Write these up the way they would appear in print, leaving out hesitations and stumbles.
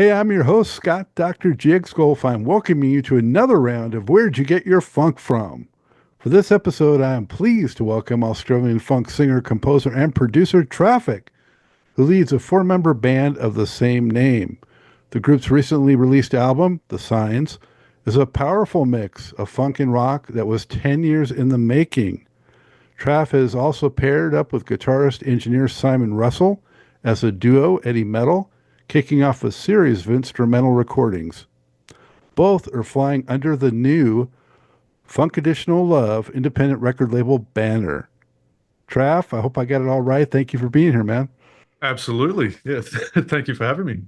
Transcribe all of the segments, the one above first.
Hey, I'm your host, Scott Dr. Jigs Goldfine, welcoming you to another round of Where'd You Get Your Funk From? For this episode, I am pleased to welcome Australian funk singer, composer, and producer Traffik, who leads a four-member band of the same name. The group's recently released album, The Signs, is a powerful mix of funk and rock that was 10 years in the making. Traff has also paired up with guitarist engineer Simon Russell as a duo, Eddie Metal, kicking off a series of instrumental recordings. Both are flying under the new Funkoditionalove independent record label banner. Traff, I hope I got it all right. Thank you for being here, man. Absolutely. Yeah. Thank you for having me.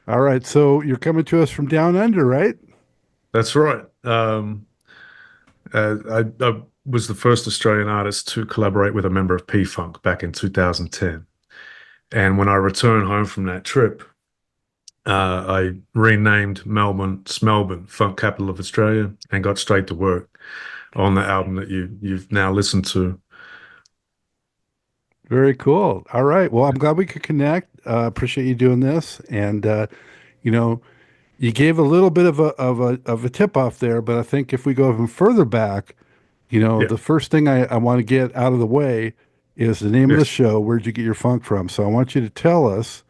All right, so you're coming to us from down under, right? That's right. I was the first Australian artist to collaborate with a member of P-Funk back in 2010. And when I returned home from that trip, I renamed Melbourne Smelbourne, Funk Capital of Australia, and got straight to work on the album that you've now listened to. Very cool. All right. Well, I'm glad we could connect. Appreciate you doing this. And you know, you gave a little bit of a tip off there, but I think if we go even further back, Yeah. the first thing I want to get out of the way is the name of the Yes. show. Where'd you get your funk from? So I want you to tell us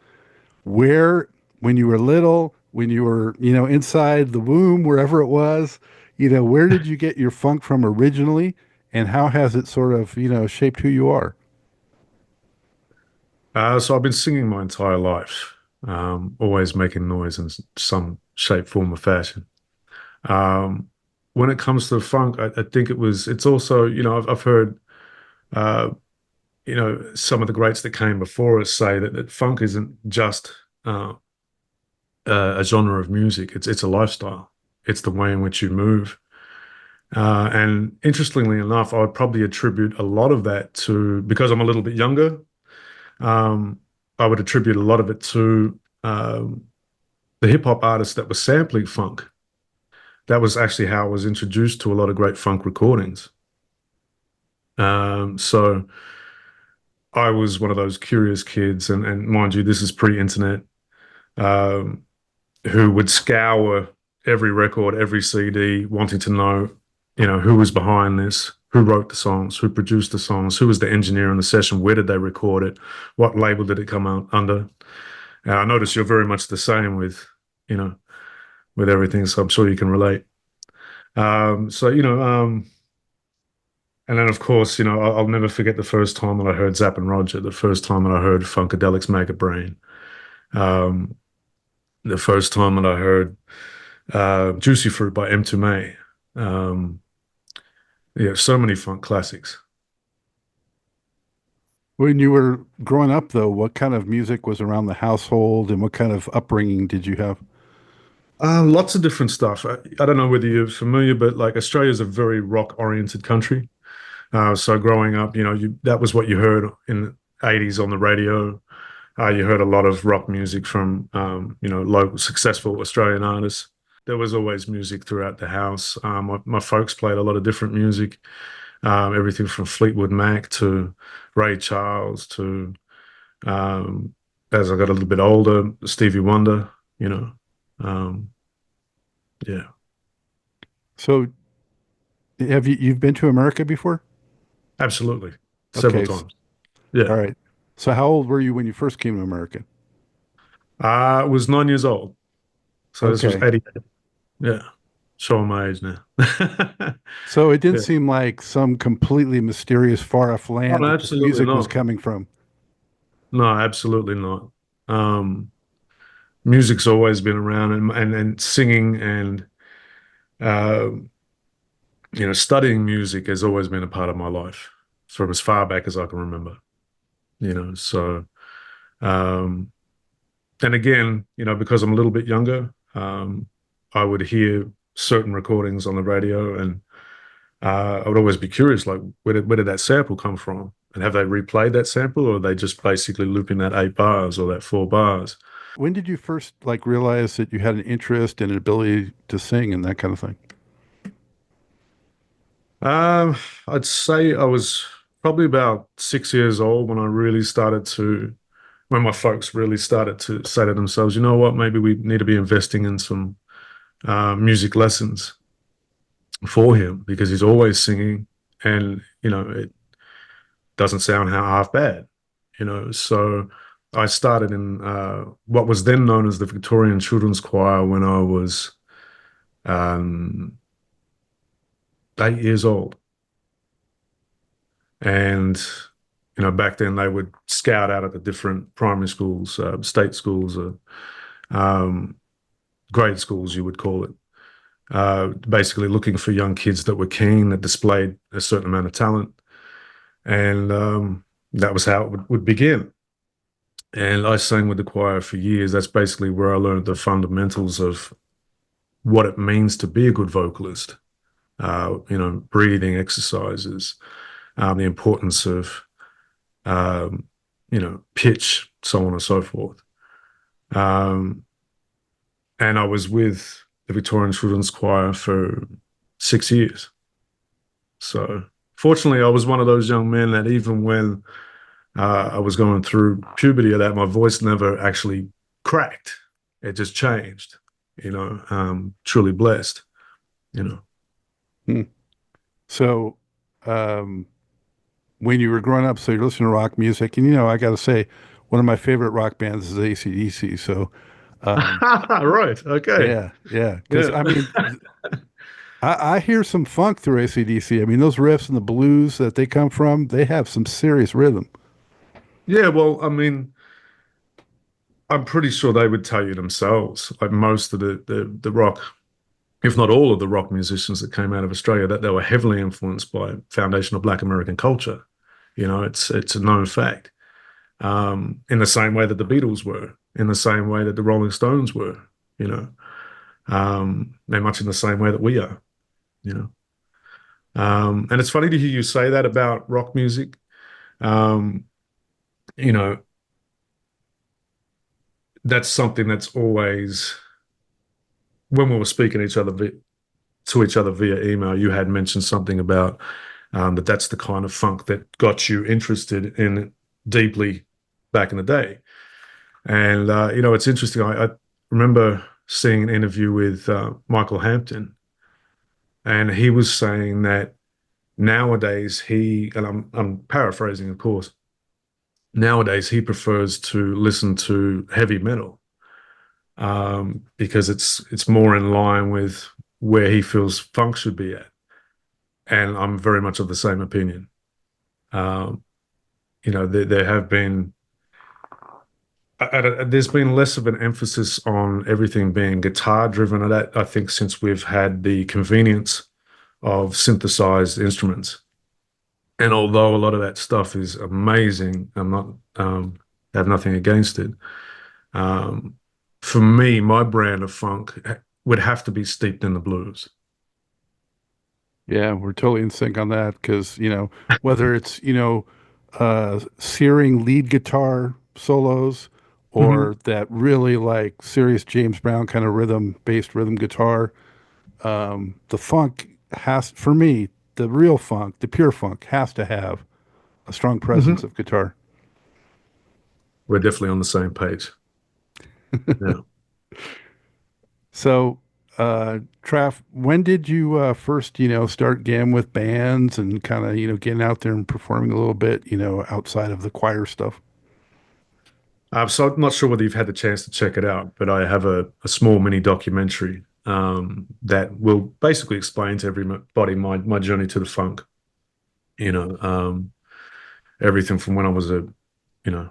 where, when you were little, when you were, inside the womb, wherever it was, where did you get your funk from originally, and how has it sort of, shaped who you are? So I've been singing my entire life, always making noise in some shape, form, or fashion. Um, when it comes to funk, I think it's also, I've heard, uh, some of the greats that came before us say that funk isn't just uh, a genre of music. It's a lifestyle. It's the way in which you move. And interestingly enough, I would probably attribute a lot of that to, because I'm a little bit younger, um, I would attribute a lot of it to the hip hop artists that were sampling funk. That was actually how I was introduced to a lot of great funk recordings. So I was one of those curious kids, and mind you, this is pre-internet, um, who would scour every record, every CD, wanting to know, who was behind this, who wrote the songs, who produced the songs, who was the engineer in the session, where did they record it, what label did it come out under. And I notice you're very much the same you know, with everything, so I'm sure you can relate. So, and then, of course, I'll never forget the first time that I heard Zapp and Roger, the first time that I heard Funkadelic's Mega Brain, um, the first time that I heard Juicy Fruit by M2May. Yeah, so many funk classics. When you were growing up, though, what kind of music was around the household, and what kind of upbringing did you have? Lots of different stuff. I don't know whether you're familiar, but like Australia is a very rock-oriented country. So growing up, that was what you heard in the 80s on the radio. You heard a lot of rock music from, local successful Australian artists. There was always music throughout the house. My folks played a lot of different music, everything from Fleetwood Mac to Ray Charles to, um, as I got a little bit older, Stevie Wonder, you know. Um, yeah, So, you've been to America before? absolutely. Several Okay, times. Yeah. all right. So, how old were you when you first came to America? I was 9 years old. So this was Okay, 80. Yeah. Showing my age now. so it didn't Yeah. seem like some completely mysterious, far off Oh, land no, that this absolutely music was not. coming from. No, absolutely not. Um, Music's always been around, and singing and uh, studying music has always been a part of my life from as far back as I can remember. So um, and again, because I'm a little bit younger, I would hear certain recordings on the radio, and I would always be curious, like where did that sample come from? And have they replayed that sample, or are they just basically looping that 8 bars or that 4 bars? When did you first realize that you had an interest and an ability to sing and that kind of thing? Um, I'd say I was probably about 6 years old when I really started to when my folks really started to say to themselves, you know what, maybe we need to be investing in some music lessons for him because he's always singing, and it doesn't sound half bad. So I started in what was then known as the Victorian Children's Choir when I was um, 8 years old. And back then they would scout out at the different primary schools, state schools, um, grade schools, you would call it, basically looking for young kids that were keen, that displayed a certain amount of talent. And that was how it would begin. And I sang with the choir for years. That's basically where I learned the fundamentals of what it means to be a good vocalist. Breathing exercises, the importance of, pitch, so on and so forth. Um, and I was with the Victorian Children's Choir for 6 years. So fortunately, I was one of those young men that even when I was going through puberty, that my voice never actually cracked. It just changed. Truly blessed. You know. Hmm. So, um, when you were growing up, so you're listening to rock music, and I got to say, one of my favorite rock bands is AC/DC. So, um, Right. Okay. yeah, yeah, because Yeah. I mean, I hear some funk through AC/DC. I mean, those riffs and the blues that they come from, they have some serious rhythm. Yeah. Well, I mean, I'm pretty sure they would tell you themselves, like most of the rock, if not all of the rock musicians that came out of Australia, that they were heavily influenced by foundational Black American culture. It's a known fact. In the same way that the Beatles were, in the same way that the Rolling Stones were, you know, and much in the same way that we are, you know. And it's funny to hear you say that about rock music. Um, you know, that's something that's always, when we were speaking to each other via email, you had mentioned something about that's the kind of funk that got you interested in it deeply back in the day. And it's interesting. I remember seeing an interview with Michael Hampton, and he was saying that nowadays and I'm paraphrasing, of course, nowadays he prefers to listen to heavy metal because it's more in line with where he feels funk should be at. And I'm very much of the same opinion. Um, there have been there's been less of an emphasis on everything being guitar driven. I think since we've had the convenience of synthesized instruments, and although a lot of that stuff is amazing, I'm not have nothing against it. Um, for me, my brand of funk would have to be steeped in the blues. Yeah, we're totally in sync on that because, whether it's, searing lead guitar solos Hmm. or that really like serious James Brown kind of based rhythm guitar, the funk for me, the real funk, the pure funk has to have a strong presence Hmm. of guitar. We're definitely on the same page. Yeah. So, Traff, when did you first, start getting with bands and kind of, getting out there and performing a little bit, outside of the choir stuff? So I'm not sure whether you've had the chance to check it out, but I have a small mini documentary that will basically explain to everybody my journey to the funk. You know, um, Everything from when I was a you know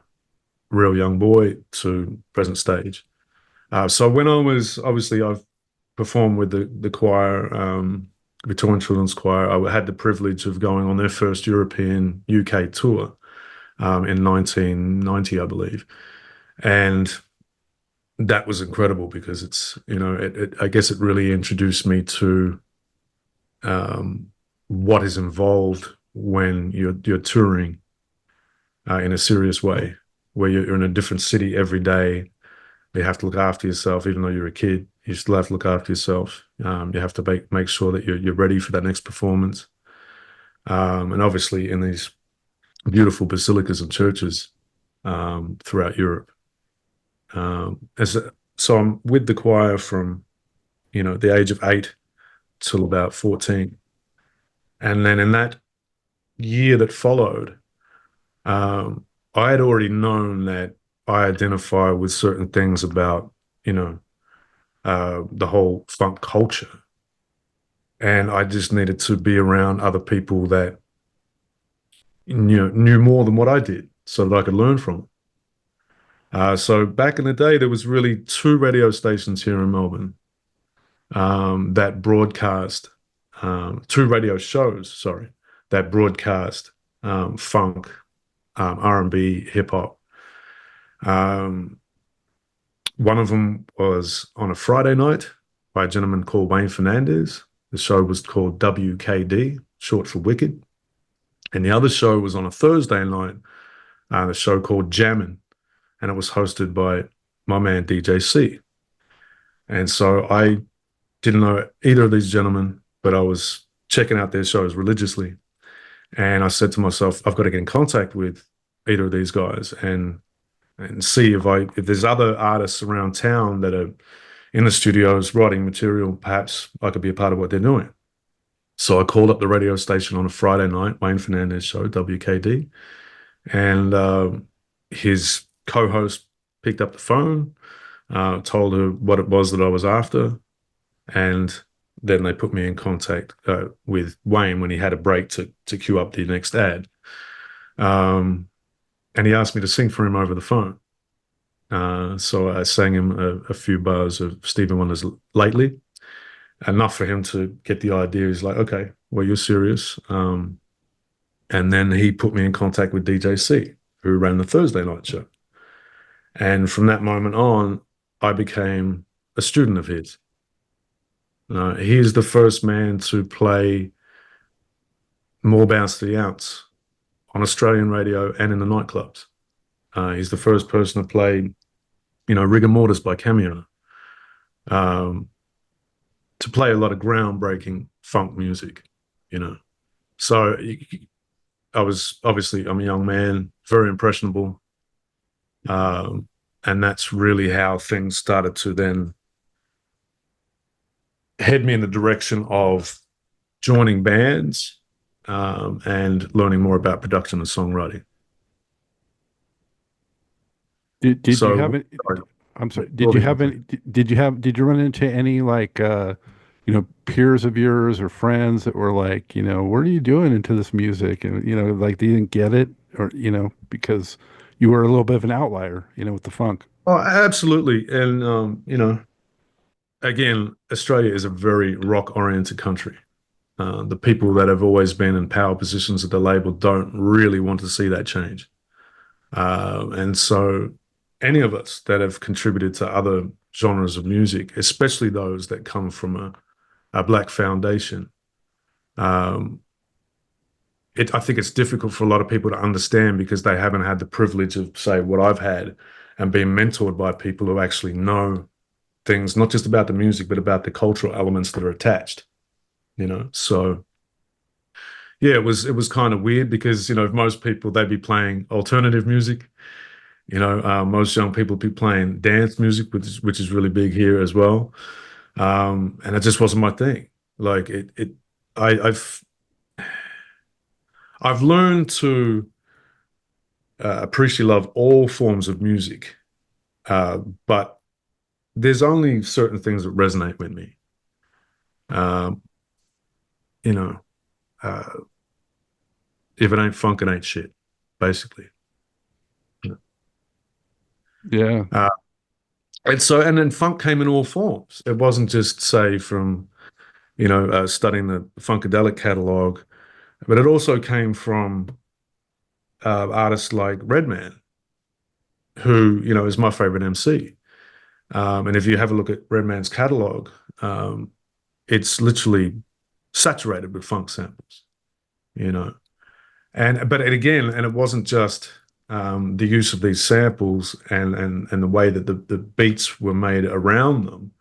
real young boy to present stage. So when I was obviously I've performed with the choir, Victorian Children's Choir. I had the privilege of going on their first European UK tour in 1990, I believe, and that was incredible because I guess it really introduced me to what is involved when you're touring in a serious way, where you're in a different city every day. You have to look after yourself, even though you're a kid. You still have to look after yourself. You have to make sure that you're ready for that next performance. And obviously, in these beautiful basilicas and churches, throughout Europe. As a, so I'm with the choir from the age of 8 till about 14, and then in that year that followed, I had already known that I identify with certain things about the whole funk culture, and I just needed to be around other people that knew more than what I did, so that I could learn from them. So back in the day, there was really two radio stations here in Melbourne that broadcast, two radio shows, sorry, that broadcast funk, R&B, hip hop. Um, One of them was on a Friday night by a gentleman called Wayne Fernandez. The show was called WKD, short for Wicked. And the other show was on a Thursday night, a show called Jammin', and it was hosted by my man DJ C. And so I didn't know either of these gentlemen, but I was checking out their shows religiously. And I said to myself, I've got to get in contact with either of these guys and see if there's other artists around town that are in the studios writing material. Perhaps I could be a part of what they're doing. So I called up the radio station on a Friday night, Wayne Fernandez show, WKD, and his co-host picked up the phone, told her what it was that I was after, and then they put me in contact with Wayne when he had a break to queue up the next ad. And he asked me to sing for him over the phone. So I sang him a few bars of Stevie Wonder's Lately, enough for him to get the idea. He's like, okay, well, you're serious. And then he put me in contact with DJ C, who ran the Thursday night show. And from that moment on, I became a student of his. He is the first man to play More Bounce to the Ounce on Australian radio and in the nightclubs. He's the first person to play, Rigor Mortis by Cameo, to play a lot of groundbreaking funk music, So I'm a young man, very impressionable. And that's really how things started to then head me in the direction of joining bands and learning more about production and songwriting. Did you have any? I'm sorry. Did you run into any peers of yours or friends that were like, what are you doing into this music? And, like they didn't get it or, because you were a little bit of an outlier, with the funk. Oh, absolutely. And, again, Australia is a very rock-oriented country. The people that have always been in power positions at the label don't really want to see that change. And so any of us that have contributed to other genres of music, especially those that come from a Black foundation, I think it's difficult for a lot of people to understand because they haven't had the privilege of, say, what I've had and being mentored by people who actually know things, not just about the music, but about the cultural elements that are attached, So, yeah, it was kind of weird because, most people, they'd be playing alternative music. Most young people be playing dance music, which is really big here as well. And it just wasn't my thing. Like I've learned to appreciate love all forms of music, but there's only certain things that resonate with me. You know, uh, if it ain't funk, it ain't shit, basically. Yeah. And then funk came in all forms. It wasn't just, say, from studying the Funkadelic catalog, but it also came from artists like Redman, who is my favorite MC. And if you have a look at Redman's catalog, it's literally saturated with funk samples, but it wasn't just the use of these samples and the way that the beats were made around them,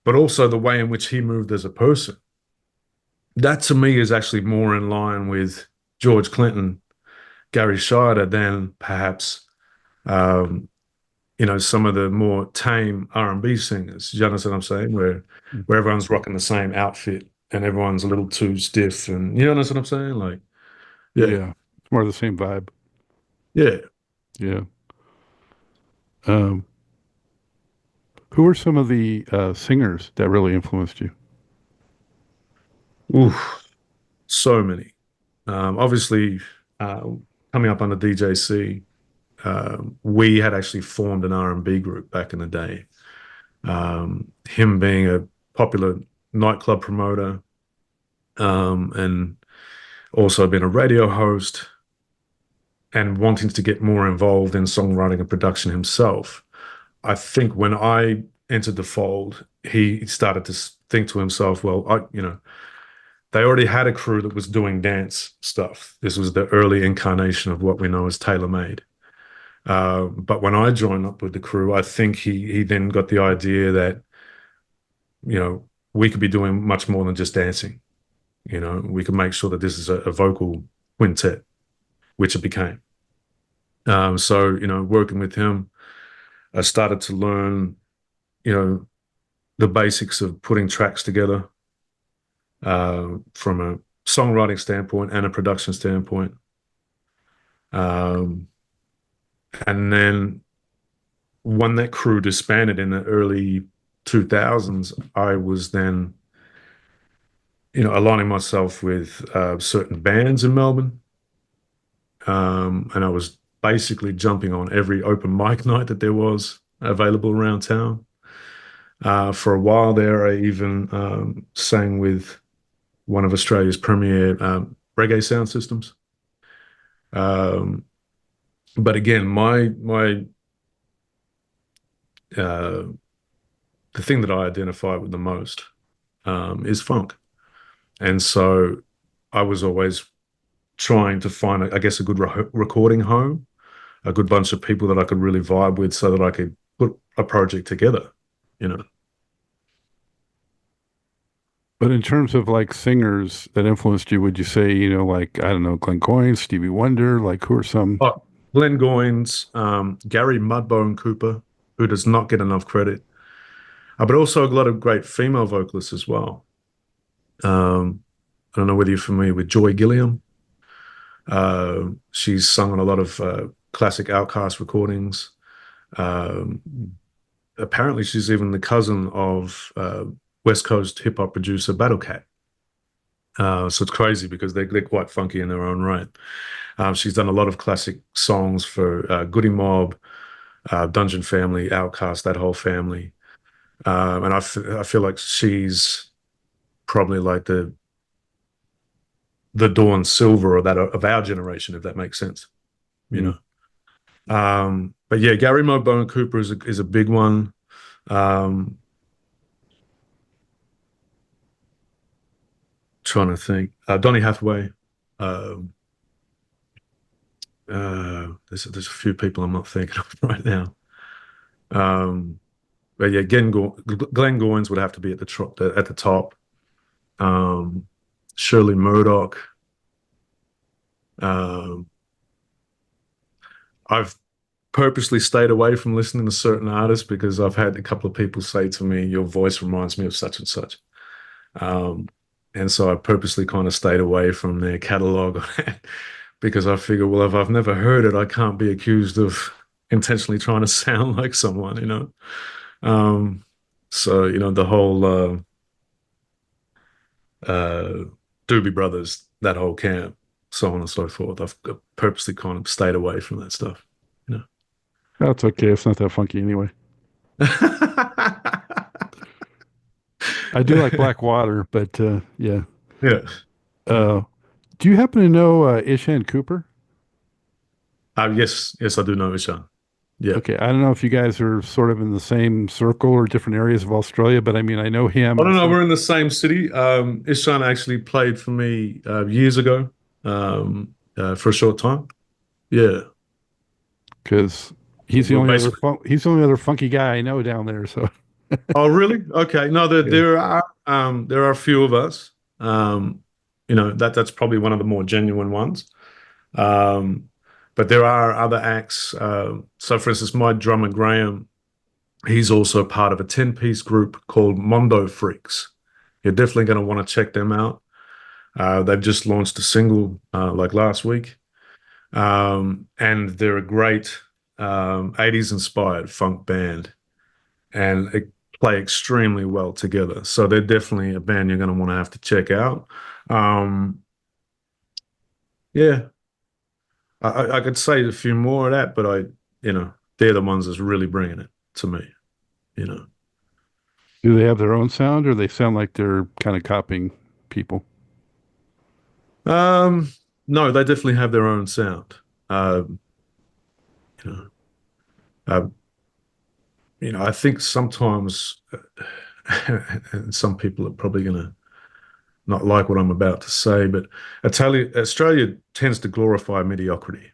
but also the way in which he moved as a person. That to me is actually more in line with George Clinton, Gary Scheider than perhaps um, some of the more tame R&B singers. You understand what I'm saying? Where everyone's rocking the same outfit and everyone's a little too stiff, and you understand what I'm saying? Like, yeah, Yeah. It's more the same vibe. yeah. Yeah. Um, who are some of the singers that really influenced you? Oof, so many. Obviously, coming up under DJC, we had actually formed an R&B group back in the day. Him being a popular nightclub promoter, and also being a radio host and wanting to get more involved in songwriting and production himself. I think when I entered the fold, he started to think to himself, well, they already had a crew that was doing dance stuff. This was the early incarnation of what we know as tailor-made. But when I joined up with the crew, I think he then got the idea that, we could be doing much more than just dancing. We could make sure that this is a vocal quintet, which it became. So, working with him, I started to learn, you know, the basics of putting tracks together, from a songwriting standpoint and a production standpoint. Um, and then when that crew disbanded in the early 2000s, I was then, aligning myself with certain bands in Melbourne. And I was basically jumping on every open mic night that there was available around town. For a while there, I even sang with one of Australia's premier reggae sound systems. Um, but again, my uh, the thing that I identify with the most is funk, and so I was always trying to find, I guess, a good recording home, a good bunch of people that I could really vibe with, so that I could put a project together. You know, But in terms of like singers that influenced you, would you say, like, I don't know, Glenn Coyne, Stevie Wonder, like who are some? oh, Glenn Goins, Gary Mudbone Cooper, who does not get enough credit, but also a lot of great female vocalists as well. I don't know whether you're familiar with Joy Gilliam. She's sung on a lot of classic Outcast recordings. Um, Apparently, she's even the cousin of West Coast hip hop producer Battle Cat. So it's crazy because they're quite funky in their own right. She's done a lot of classic songs for Goody Mob, Dungeon Family, Outcast, that whole family. And I feel like she's probably like the Dawn Silver or that of our generation, if that makes sense. You Mm. know. But yeah, Gary Mo Bone Cooper is a big one. Um, Trying to think. Donny Hathaway. Um, there's a few people I'm not thinking of right now. Um, but yeah, Glenn Goins would have to be at the top. Um, Shirley Murdoch. Um, I've purposely stayed away from listening to certain artists because I've had a couple of people say to me, "Your voice reminds me of such and such." Um, and so I purposely kind of stayed away from their catalog because I figure, well, if I've never heard it, I can't be accused of intentionally trying to sound like someone. Um, so, the whole uh, Doobie Brothers, that whole camp, so on and so forth. I've purposely kind of stayed away from that stuff. You That's okay. It's not that funky anyway. know. I do like Black Water, but yeah. Yeah. Yeah. Uh, do you happen to know Ishan Cooper? Yes, yes, I do know Ishan. Yeah. Okay, I don't know if you guys are sort of in the same circle or different areas of Australia, but I mean, I know I him. don't know. We're in the same city. Ishan actually played for me years ago, for a short time. Yeah. Because We're basically. he's the only other funky guy I know down there. So Oh, really? Okay. No, yeah, there are a few of us. That's probably one of the more genuine ones. Um, But there are other acts. So, for instance, my drummer Graham, he's also part of a 10-piece group called Mondo Freaks. You're definitely going to want to check them out. They've just launched a single like last week, and they're a great 80s inspired funk band, and they play extremely well together. So they're definitely a band you're going to want to have to check out. Um, yeah, I could say a few more of that, but they're the ones that's really bringing it to me, you know. Do they have their own sound, or they sound like they're kind of copying people? Um, no, they definitely have their own sound. Uh, you know, uh, I think sometimes, and some people are probably going to not like what I'm about to say, but Australia tends to glorify mediocrity.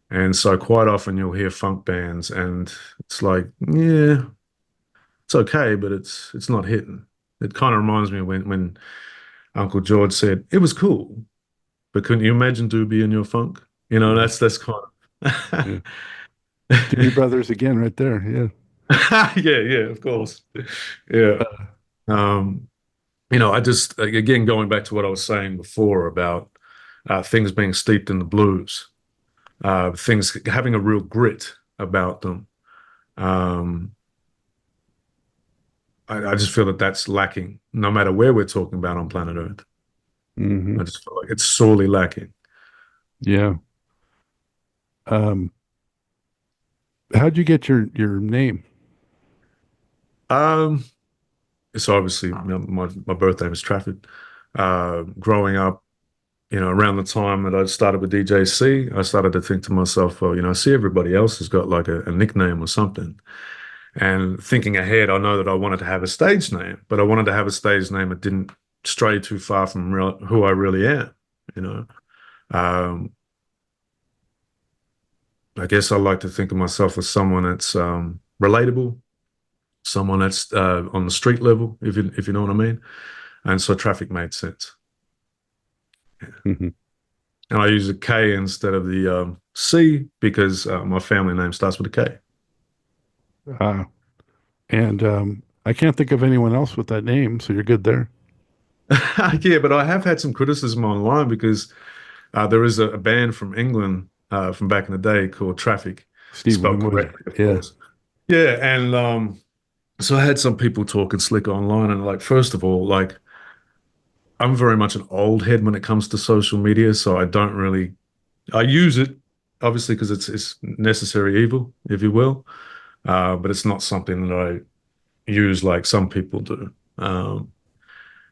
And so quite often you'll hear funk bands and it's like, yeah, it's okay, but it's not hitting. It kind of reminds me of when Uncle George said, it was cool, but couldn't you imagine Doobie in your funk? Yeah. That's kind Yeah. of Doobie Brothers again, right there. Yeah. yeah, of course. Yeah. Um, I just again going back to what I was saying before about things being steeped in the blues, things having a real grit about them. Um, I just feel that that's lacking, no matter where we're talking about on planet Earth. Hmm. I just feel like it's sorely lacking. Yeah. Um, how'd you get your name? Um, so obviously, my birth name is Traffik. Growing up, around the time that I started with DJC, I started to think to myself, well, I see everybody else has got like a nickname or something. And thinking ahead, I know that I wanted to have a stage name, but I wanted to have a stage name that didn't stray too far from who I really am, you know. Um, I guess I like to think of myself as someone that's relatable, someone that's on the street level, if you know what I mean. And so Traffik made sense. Hmm. And I use a K instead of the C because my family name starts with a K. Uh, and I can't think of anyone else with that name, so you're good there. Yeah, but I have had some criticism online because there is a band from England from back in the day called Traffik, Steve spelled Winwood. correctly, of Yeah. course. Yeah, and so I had some people talking slick online, and like, first of all, like, I'm very much an old head when it comes to social media, so I use it obviously because it's necessary evil, if you will, but it's not something that I use like some people do.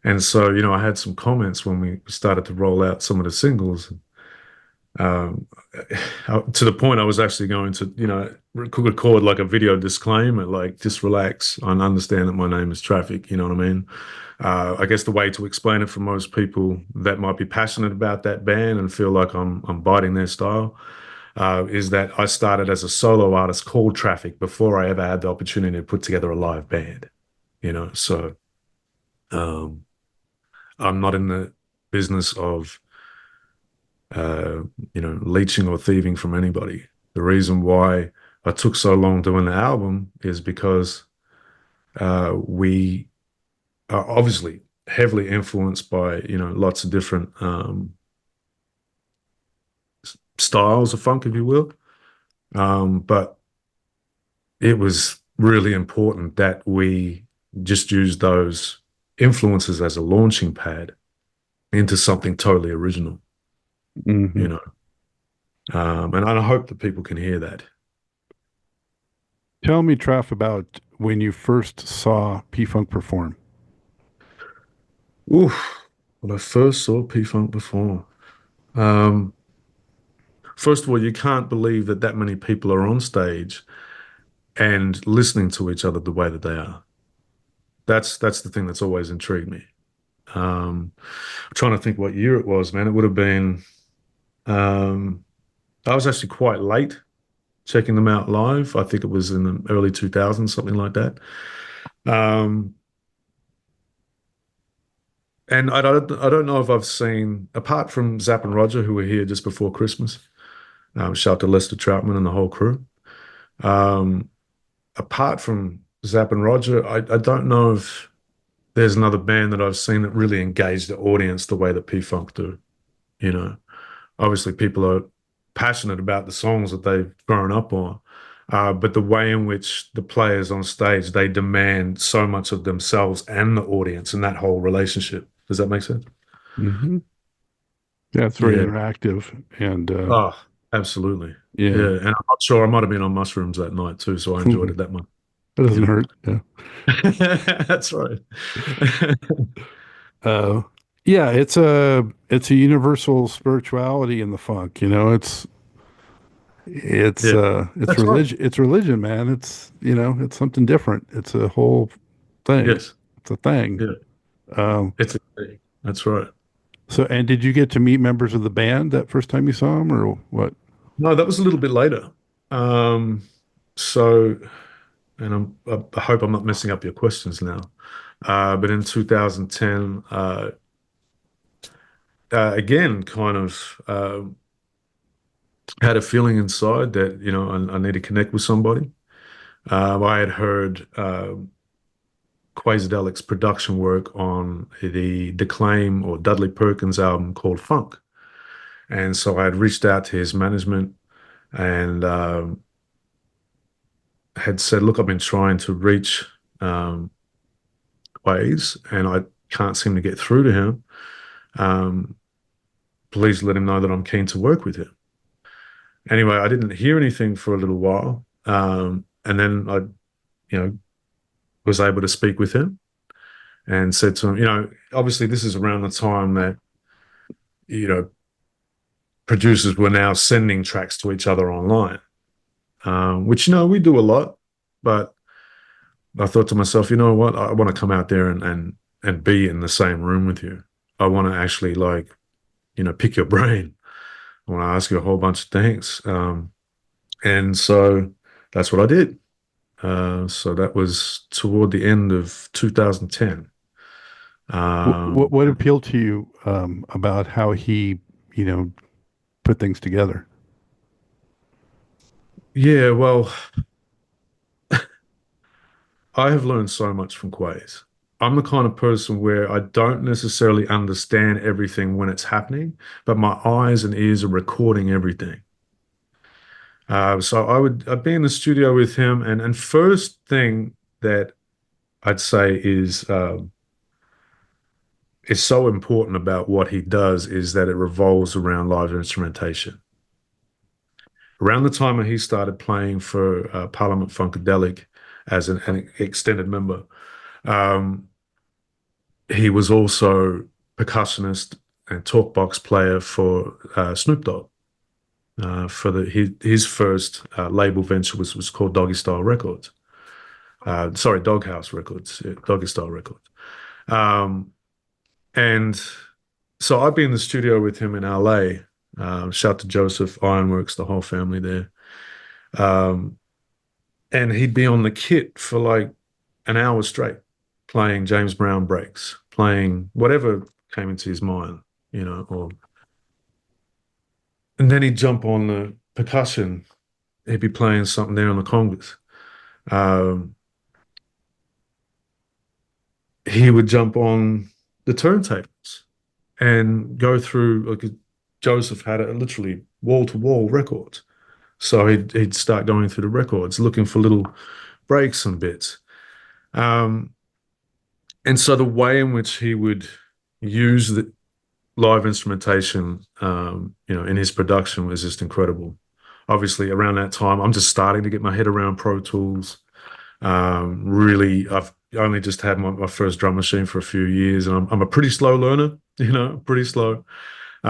And so, I had some comments when we started to roll out some of the singles. Um, to the point I was actually going to, record like a video disclaimer, like just relax and understand that my name is Traffik. You know what I mean? I guess the way to explain it for most people that might be passionate about that band and feel like I'm biting their style is that I started as a solo artist called Traffik before I ever had the opportunity to put together a live band. So um, I'm not in the business of uh, leeching or thieving from anybody. The reason why I took so long doing the album is because we are obviously heavily influenced by, lots of different styles of funk, if you will. But it was really important that we just use those influences as a launching pad into something totally original, you Hmm. know. And I hope that people can hear that. Tell me, Traff, about when you first saw P Funk perform. Oof. When I first saw P-Funk perform, um, first of all, you can't believe that that many people are on stage and listening to each other the way that they are. That's the thing that's always intrigued me. I'm trying to think what year it was, man. It would have been. Um, I was actually quite late checking them out live. I think it was in the early 2000s, something like that. Um, and I don't know if I've seen, apart from Zapp and Roger, who were here just before Christmas. Shout out to Lester Troutman and the whole crew. Um, Apart from Zapp and Roger, I don't know if there's another band that I've seen that really engaged the audience the way that P-Funk do. You know, obviously people are passionate about the songs that they've grown up on, but the way in which the players on stage, they demand so much of themselves and the audience and that whole relationship. Does that make sense? Hmm. Yeah, it's very Yeah. interactive, and Oh, absolutely. yeah, Yeah. And I'm not sure, I might have been on mushrooms that night too, so I enjoyed that it that much, you doesn't know. hurt. Yeah. That's right. Uh, yeah, it's a universal spirituality in the funk. Yeah. It's That's right. religion. It's religion, man. It's something different. It's a whole thing. Yes. It's a thing. Yeah. Um, It's a thing. That's right. and did you get to meet members of the band that first time you saw them, or what? No, that was a little bit later. Um, so, and I hope I'm not messing up your questions now. But in 2010, again, kind of had a feeling inside that, I need to connect with somebody. I had heard Quasidelic's production work on the Declaim or Dudley Perkins album called Funk. And so I had reached out to his management and had said, look, I've been trying to reach um, Quais and I can't seem to get through to him. Um, Please let him know that I'm keen to work with him. Anyway, I didn't hear anything for a little while. And then I, was able to speak with him and said to him, obviously this is around the time that, you know, producers were now sending tracks to each other online, which, we do a lot. But I thought to myself, you know what? I want to come out there and be in the same room with you. I want to actually pick your brain. I want to ask you a whole bunch of things. And so that's what I did. So that was toward the end of 2010. What appealed to you about how he, you know, put things together? Yeah, well, I have learned so much from Quays. I'm the kind of person where I don't necessarily understand everything when it's happening, but my eyes and ears are recording everything. So I'd be in the studio with him, and first thing that I'd say is so important about what he does is that it revolves around live instrumentation. Around the time when he started playing for Parliament Funkadelic as an extended member, um, he was also percussionist and talkbox player for Snoop Dogg. For his first label venture was called Doggy Style Records. Sorry, Doghouse Records, yeah, Doggy Style Records. Um, and so I'd be in the studio with him in LA. Shout to Joseph, Ironworks, the whole family there. Um, and he'd be on the kit for like an hour straight, playing James Brown breaks, playing whatever came into his mind, or and then he'd jump on the percussion. He'd be playing something there on the congas. Um, he would jump on the turntables and go through like Joseph had a literally wall to wall records. So he'd start going through the records, looking for little breaks and bits. Um, and so the way in which he would use the live instrumentation, in his production was just incredible. Obviously, around that time, I'm just starting to get my head around Pro Tools. Really, I've only just had my first drum machine for a few years, and I'm a pretty slow learner, pretty slow.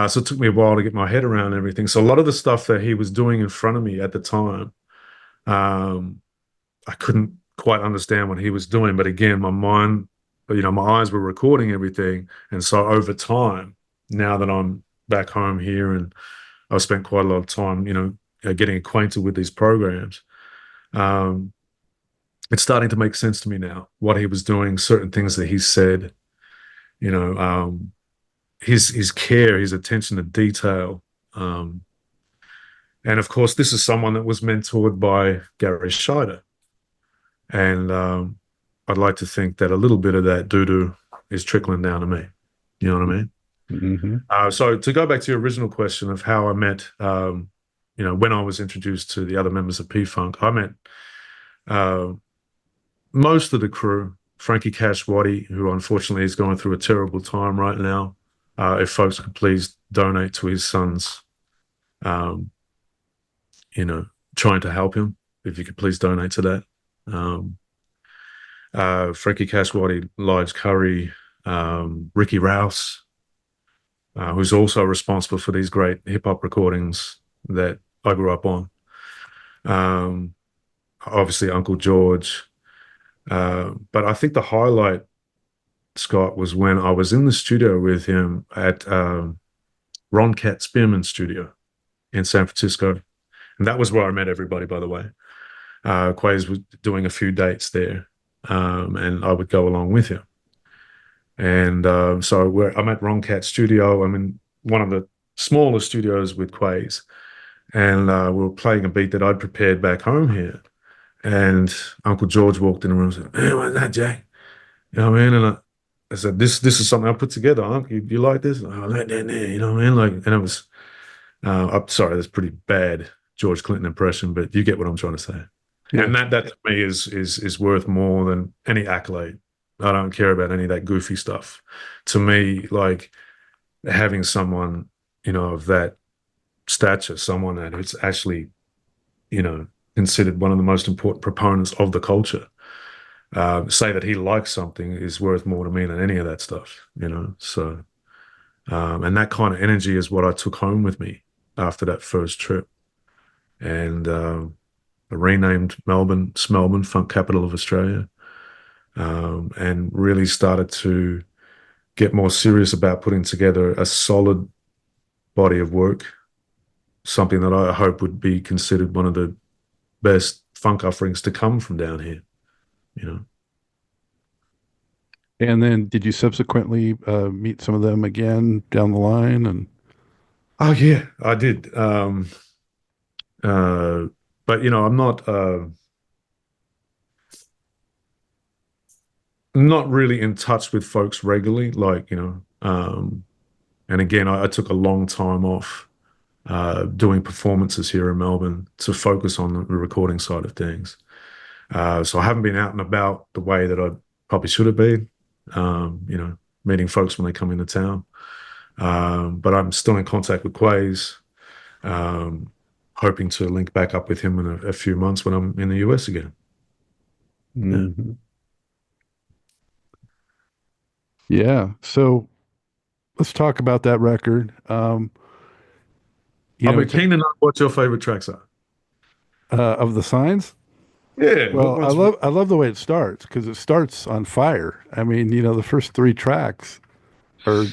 So it took me a while to get my head around everything. So a lot of the stuff that he was doing in front of me at the time, um, I couldn't quite understand what he was doing. But again, my mind, my eyes were recording everything. And so over time, now that I'm back home here and I've spent quite a lot of time, getting acquainted with these programs, um, it's starting to make sense to me now what he was doing, certain things that he said, you know, his care, his attention to detail. Um, And of course, this is someone that was mentored by Gary Scheider. And I'd like to think that a little bit of that doo-doo is trickling down to me. You know what I mean? Mm-hmm. So to go back to your original question of how I met, when I was introduced to the other members of P-Funk, I met uh, most of the crew. Frankie Cashwati, who unfortunately is going through a terrible time right now. If folks could please donate to his son's, um, trying to help him, if you could please donate to that. Um, Frankie Cashwati, Lives Curry, Ricky Rouse, who's also responsible for these great hip hop recordings that I grew up on. Um, Obviously, Uncle George. But I think the highlight, Scott, was when I was in the studio with him at Ron Cat Spearman's studio in San Francisco. And that was where I met everybody, by the way. Quays was doing a few dates there, and I would go along with him. And I'm at Ron Cat Studio. I'm in one of the smaller studios with Quays. And we were playing a beat that I'd prepared back home here. And Uncle George walked in the room and said, "Hey, what's that, Jack?" You know what I mean? And I said, "This is something I put together, Uncle. You like this?" "Oh, that there, you know what I mean?" Like, and it was, I'm sorry, that's pretty bad George Clinton impression, but you get what I'm trying to say. Yeah. And that to me is worth more than any accolade. I don't care about any of that goofy stuff. To me, like having someone, of that stature, someone that is actually, considered one of the most important proponents of the culture, say that he likes something is worth more to me than any of that stuff. So, and that kind of energy is what I took home with me after that first trip. And I renamed Melbourne, Smelbourne, Funk Capital of Australia, and really started to get more serious about putting together a solid body of work, something that I hope would be considered one of the best funk offerings to come from down here, you know. And then did you subsequently meet some of them again down the line? And Oh yeah, I did. Uh, but I'm not really in touch with folks regularly, and again, I took a long time off doing performances here in Melbourne to focus on the recording side of things. So I haven't been out and about the way that I probably should have been, meeting folks when they come into town. But I'm still in contact with Quays, hoping to link back up with him in a few months when I'm in the US again. Yeah. Mhm. Yeah. So let's talk about that record. I'll be It's keen to know what your favorite tracks are. of the signs. Yeah, what Well, I ones? love I love the way it starts because it starts on fire. I mean, the first three tracks are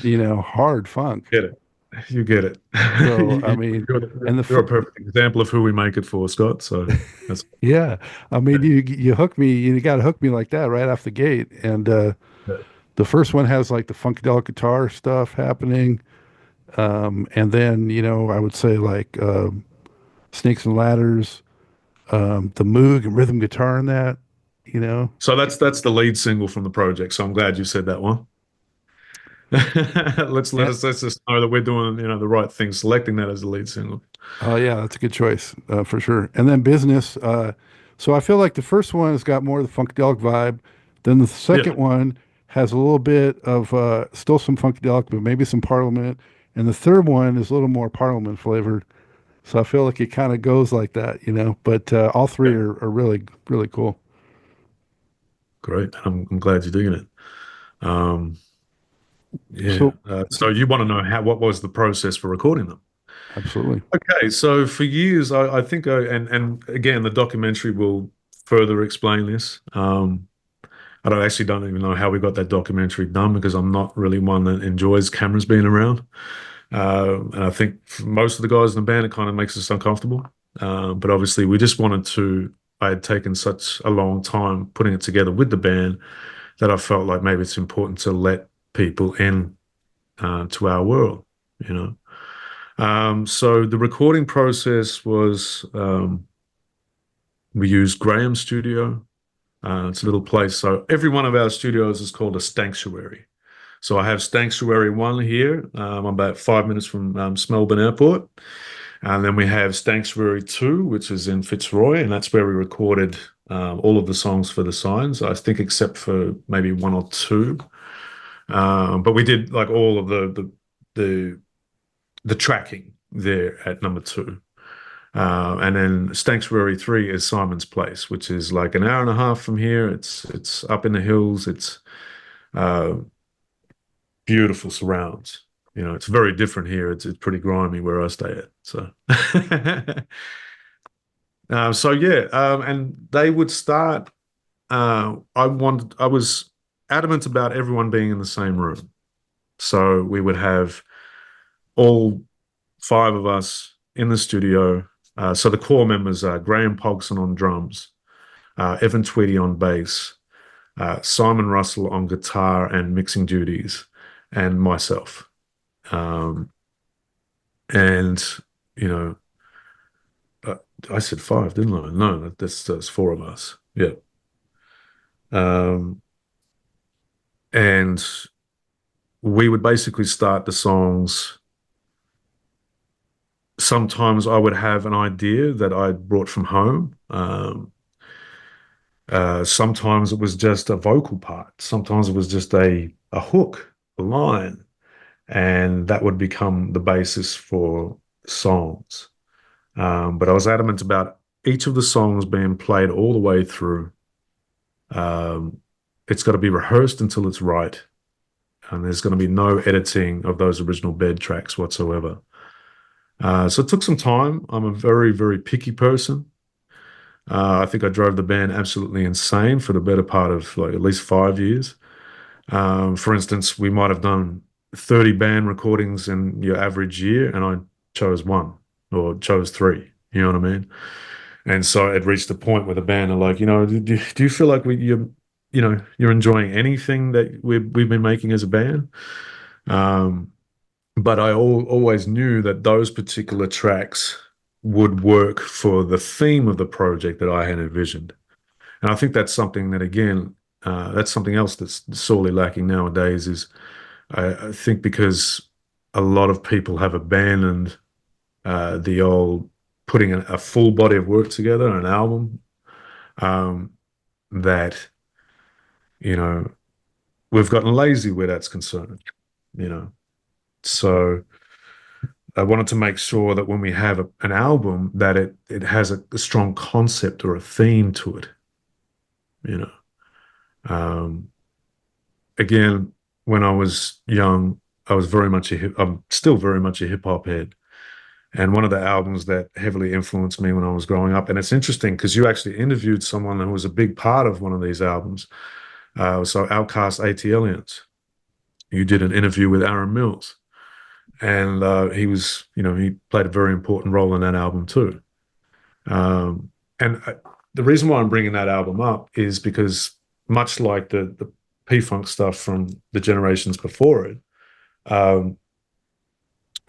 hard funk. Get it. You get it. So I mean, and the You're a perfect example of who we make it for, Scott. So that's yeah, I mean you hook me. You got to hook me like that right off the gate. And yeah. the first one has like the funkadelic guitar stuff happening, and then I would say like Snakes and Ladders, the Moog and rhythm guitar in that. You know, So that's the lead single from the project. So I'm glad you said that one. and, Let's just know that we're doing the right thing, selecting that as the lead single. oh yeah, that's a good choice for sure. And then Business. So I feel like the first one has got more of the funkadelic vibe. Then the Yeah, second one has a little bit of still some funkadelic, but maybe some Parliament. And the third one is a little more Parliament flavored. So I feel like it kind of goes like that. But all three yeah, are really really cool. great. I'm glad you're digging it. Um, yeah. So So you want to know what was the process for recording them? absolutely. Okay, so for years, I think, and again, the documentary will further explain this. I don't even know how we got that documentary done because I'm not really one that enjoys cameras being around. And I think for most of the guys in the band, it kind of makes us uncomfortable. But obviously, we just wanted to. I had taken such a long time putting it together with the band that I felt like maybe it's important to let people in to our world, you know. So the recording process was we used Graham's studio. It's a little place. So every one of our studios is called a sanctuary. So I have Sanctuary 1 here. I'm about 5 minutes from Melbourne Airport. And then we have Sanctuary 2, which is in Fitzroy, and that's where we recorded all of the songs for the signs, I think, except for maybe one or two. But we did like all of the the tracking there at number 2. And then Sanctuary 3 is Simon's Place, which is like an hour and a half from here. It's up in the hills. It's uh, beautiful surrounds. You know, it's very different here. It's pretty grimy where I stay at. So, so yeah, and they would start. I was adamant about everyone being in the same room. So we would have all 5 of us in the studio. So the core members are Graham Pogson on drums, Evan Tweedy on bass, Simon Russell on guitar and mixing duties, and myself. Um, and you know, uh, I said 5, didn't I? No, that's 4 of us. Yeah. Um, and we would basically start the songs. Sometimes I would have an idea that I'd brought from home. Sometimes it was just a vocal part. Sometimes it was just a hook, a line, and that would become the basis for songs. But I was adamant about each of the songs being played all the way through. Um, it's got to be rehearsed until it's right, and there's going to be no editing of those original bed tracks whatsoever. So it took some time. I'm a very, very picky person. I think I drove the band absolutely insane for the better part of like at least 5 years. For instance, we might have done 30 band recordings in your average year, and I chose 1 or chose 3. You know what I mean? And so it reached a point where the band are like, do you feel like you're enjoying anything that we've been making as a band? Um, but I always knew that those particular tracks would work for the theme of the project that I had envisioned. And I think that's something that, again, that's something else that's sorely lacking nowadays is I think because a lot of people have abandoned the old putting a full body of work together, an album, um, that, you know, we've gotten lazy where that's concerned, you know. So I wanted to make sure that when we have an album that it has a strong concept or a theme to it, you know. Um, Again, when I was young, I was very much I'm still very much a hip hop head. And one of the albums that heavily influenced me when I was growing up, and it's interesting because you actually interviewed someone who was a big part of one of these albums. So Outkast ATLians. You did an interview with Aaron Mills, and he was, he played a very important role in that album too. And the reason why I'm bringing that album up is because much like the P-Funk stuff from the generations before it, um,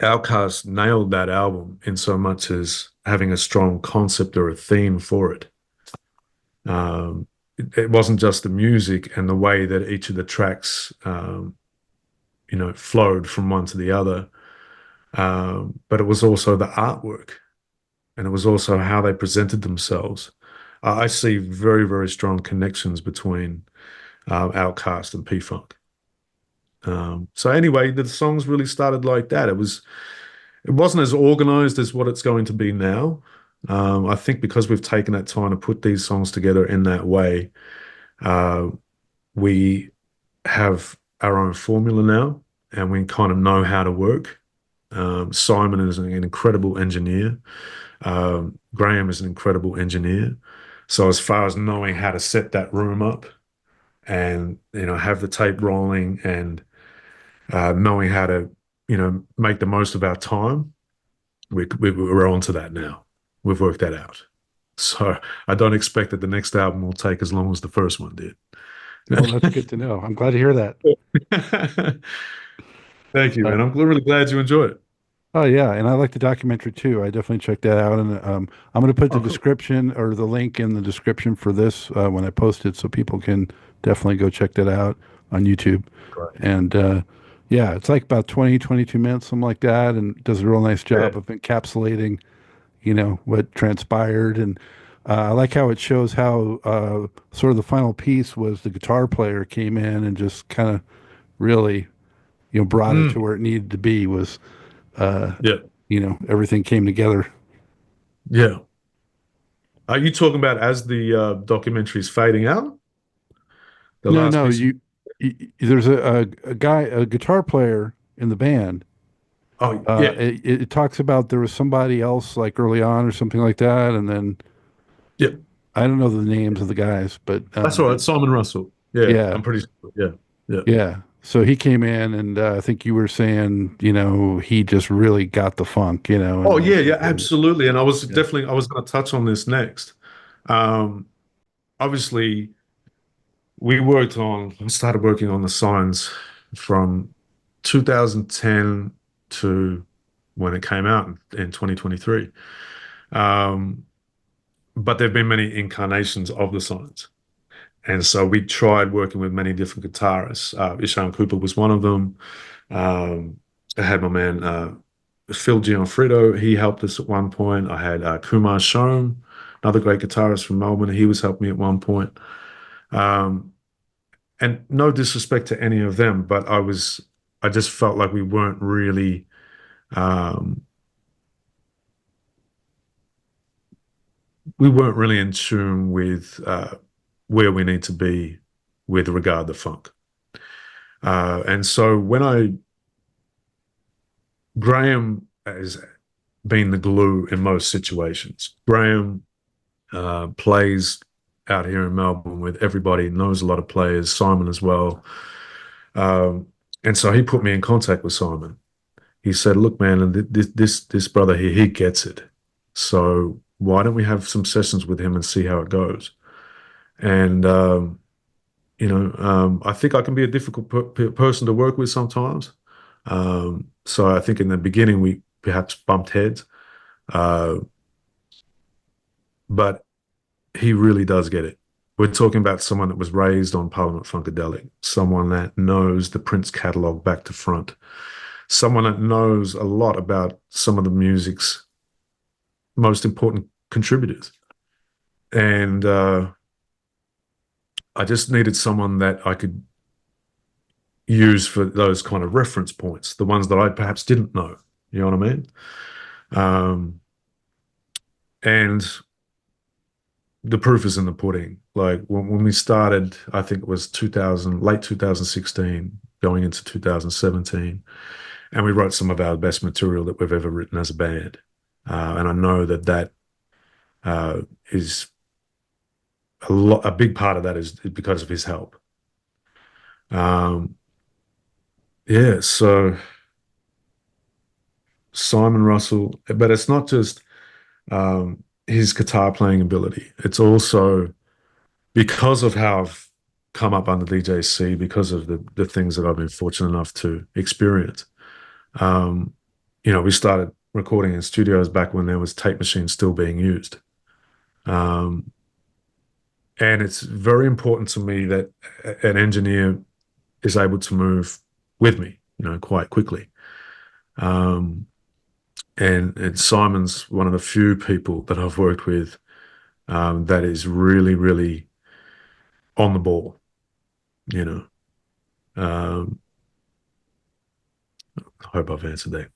Outkast nailed that album in so much as having a strong concept or a theme for it. It wasn't just the music and the way that each of the tracks, flowed from one to the other, but it was also the artwork, and it was also how they presented themselves. I see very, very strong connections between Outkast and P-Funk. So anyway, the songs really started like that. It wasn't as organized as what it's going to be now. I think because we've taken that time to put these songs together in that way, uh, we have our own formula now, and we kind of know how to work. Simon is an incredible engineer. Graham is an incredible engineer. So as far as knowing how to set that room up and, have the tape rolling and knowing how to, make the most of our time, we're on to that now. We've worked that out. So I don't expect that the next album will take as long as the first one did. Well, that's good to know. I'm glad to hear that. Thank you, Uh, man. I'm really glad you enjoyed it. Oh yeah, and I like the documentary too. I definitely checked that out, and I'm going to put the Oh, cool. description or the link in the description for this when I post it, so people can definitely go check that out on YouTube. Great. And yeah, it's like about 20, 22 minutes, something like that, and does a real nice Yeah. job of encapsulating, what transpired. And I like how it shows how sort of the final piece was the guitar player came in and just kind of really, brought it to Mm. where it needed to be. Was uh, Yeah. everything came together. Yeah. Are you talking about as the documentary is fading out? The No, last no, piece of, there's a guy, a guitar player in the band. oh, yeah. It talks about there was somebody else like early on or something like that, and then Yeah. I don't know the names of the guys, but That's all right. Simon Russell. Yeah. yeah, I'm pretty sure. Yeah. Yeah. yeah. So he came in, and I think you were saying, he just really got the funk, Oh, and yeah. like Yeah. it was, Absolutely. And yeah, I was going to touch on this next. Um, Obviously, I started working on the signs from 2010 to when it came out in 2023. Um, but there have been many incarnations of the signs. And so we tried working with many different guitarists. Ishan Cooper was one of them. Um, I had my man Phil Gianfrido. He helped us at one point. I had Kumar Shome, another great guitarist from Melbourne. He was helping me at one point. Um, and no disrespect to any of them, but I just felt like um, we weren't really in tune with where we need to be with regard to funk. And so Graham has been the glue in most situations. Graham plays out here in Melbourne with everybody, knows a lot of players, Simon as well. Um, and so he put me in contact with Simon. He said, "Look, man, and this brother here, he gets it. So why don't we have some sessions with him and see how it goes?" And I think I can be a difficult person to work with sometimes. So I think in the beginning we perhaps bumped heads, uh, but he really does get it. We're talking about someone that was raised on Parliament Funkadelic, someone that knows the Prince catalog back to front, someone that knows a lot about some of the music's most important contributors. And I just needed someone that I could use for those kind of reference points, the ones that I perhaps didn't know. You know what I mean? Um, and the proof is in the pudding. Like when we started, I think it was 2000, late 2016, going into 2017, and we wrote some of our best material that we've ever written as a band. And I know that uh, is a big part of that is because of his help. Um, yeah, so Simon Russell, but it's not just his guitar playing ability. It's also because of how I've come up under DJC, because of the things that I've been fortunate enough to experience. Um, we started recording in studios back when there was tape machines still being used. Um, and it's very important to me that an engineer is able to move with me, quite quickly. Um, and Simon's one of the few people that I've worked with that is really, really on the ball, you know. Um, I hope I've answered that.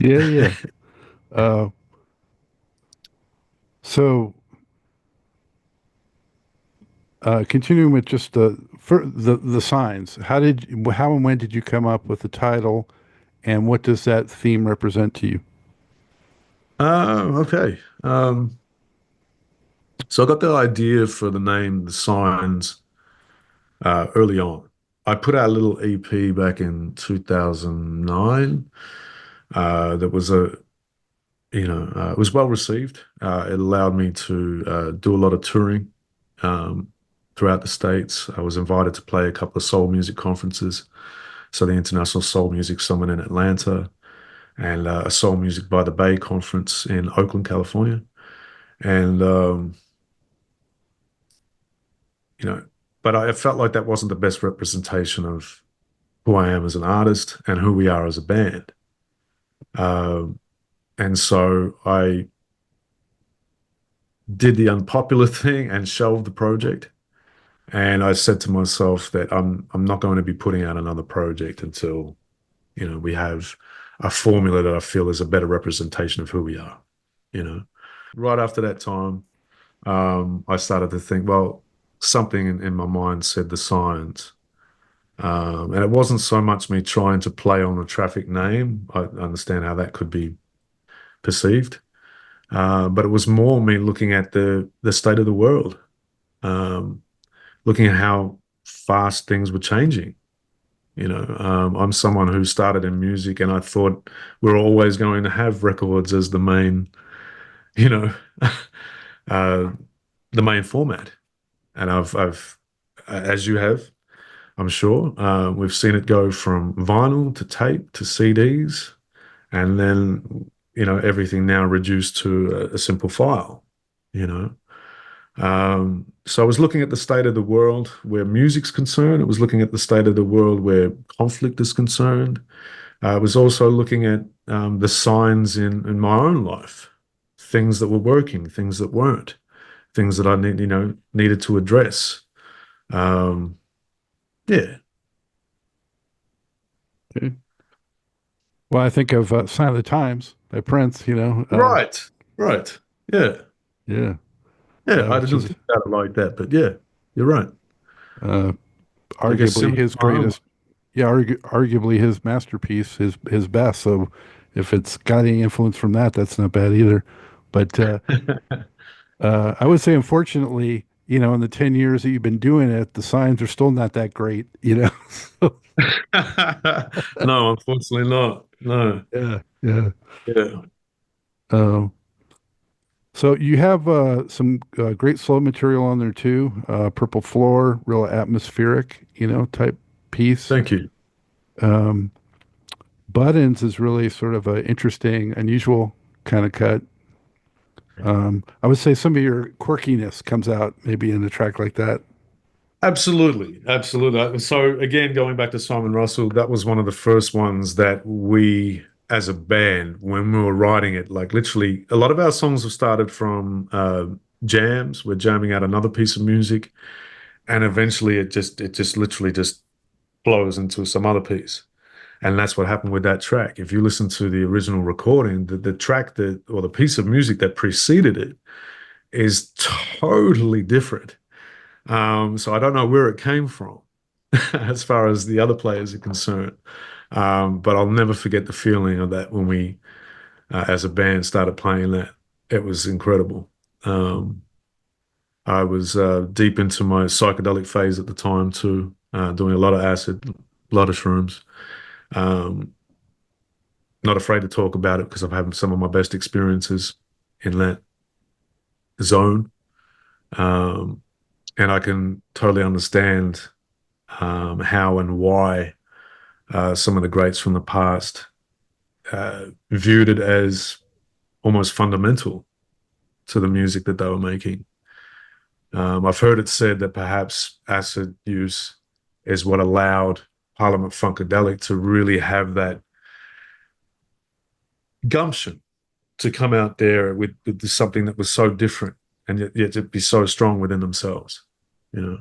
yeah, yeah. Uh, so continuing with just the signs, how and when did you come up with the title, and what does that theme represent to you? Okay. So I got the idea for the name, the signs, early on. I put out a little EP back in 2009. That was it was well received. It allowed me to do a lot of touring um, throughout the States. I was invited to play a couple of soul music conferences. So the International Soul Music Summit in Atlanta and a Soul Music by the Bay conference in Oakland, California. And, you know, but I felt like that wasn't the best representation of who I am as an artist and who we are as a band. Um, and so I did the unpopular thing and shelved the project. And I said to myself that I'm not going to be putting out another project until, we have a formula that I feel is a better representation of who we are, you know. Right after that time, I started to think, well, something in my mind said the signs. And it wasn't so much me trying to play on a Traffik name. I understand how that could be perceived. But it was more me looking at the state of the world, um, looking at how fast things were changing. I'm someone who started in music, and I thought we're always going to have records as the main, you know, uh, the main format. And I've, as you have, I'm sure, we've seen it go from vinyl to tape to CDs, and then everything now reduced to a simple file. You know, so I was looking at the state of the world where music's concerned. I was looking at the state of the world where conflict is concerned. I was also looking at the signs in my own life, things that were working, things that weren't, things that I needed to address. Um, yeah, Okay. Well, I think of Sign of the Times by Prince, right, right, yeah, yeah, yeah. I which didn't is think about it like that, but yeah, you're right. uh, I guess arguably similar to his my own life. greatest, yeah, arguably his masterpiece, his best. So if it's got any influence from that, that's not bad either. But I would say, unfortunately, in the 10 years that you've been doing it, the signs are still not that great, So, No, unfortunately not. No. yeah, yeah. Yeah. Um, so you have some great slow material on there too. Purple Floor, real atmospheric, type piece. Thank you. Um, Buttons is really sort of an interesting, unusual kind of cut. I would say some of your quirkiness comes out maybe in a track like that. Absolutely. Absolutely. So again, going back to Simon Russell, that was one of the first ones that we as a band, when we were writing it, like literally a lot of our songs have started from jams. We're jamming out another piece of music, and eventually it just literally just flows into some other piece. And that's what happened with that track. If you listen to the original recording, the track that or the piece of music that preceded it is totally different. So I don't know where it came from as far as the other players are concerned. But I'll never forget the feeling of that when we, as a band, started playing that. It was incredible. Um, I was deep into my psychedelic phase at the time too, doing a lot of acid, a lot of shrooms. Um, Not afraid to talk about it because I've had some of my best experiences in that zone. Um, and I can totally understand how and why some of the greats from the past viewed it as almost fundamental to the music that they were making. I've heard it said that perhaps acid use is what allowed Parliament Funkadelic to really have that gumption to come out there with something that was so different and yet to be so strong within themselves, you know?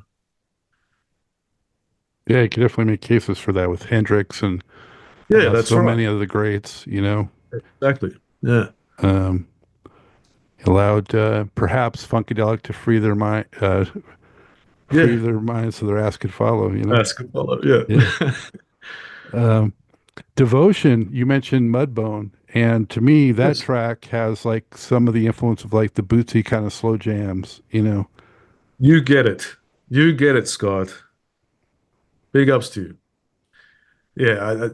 Yeah, you could definitely make cases for that with Hendrix and Yeah, that's so right. many of the greats. Exactly. Yeah. Um, allowed perhaps Funkadelic to free Yeah. their minds so their ass could follow. That's good follow. Yeah. Yeah. Um, Devotion, you mentioned Mudbone, and to me, that Yes. track has like some of the influence of like the Bootsy kind of slow jams. You get it. You get it, Scott. Big ups to you. Yeah,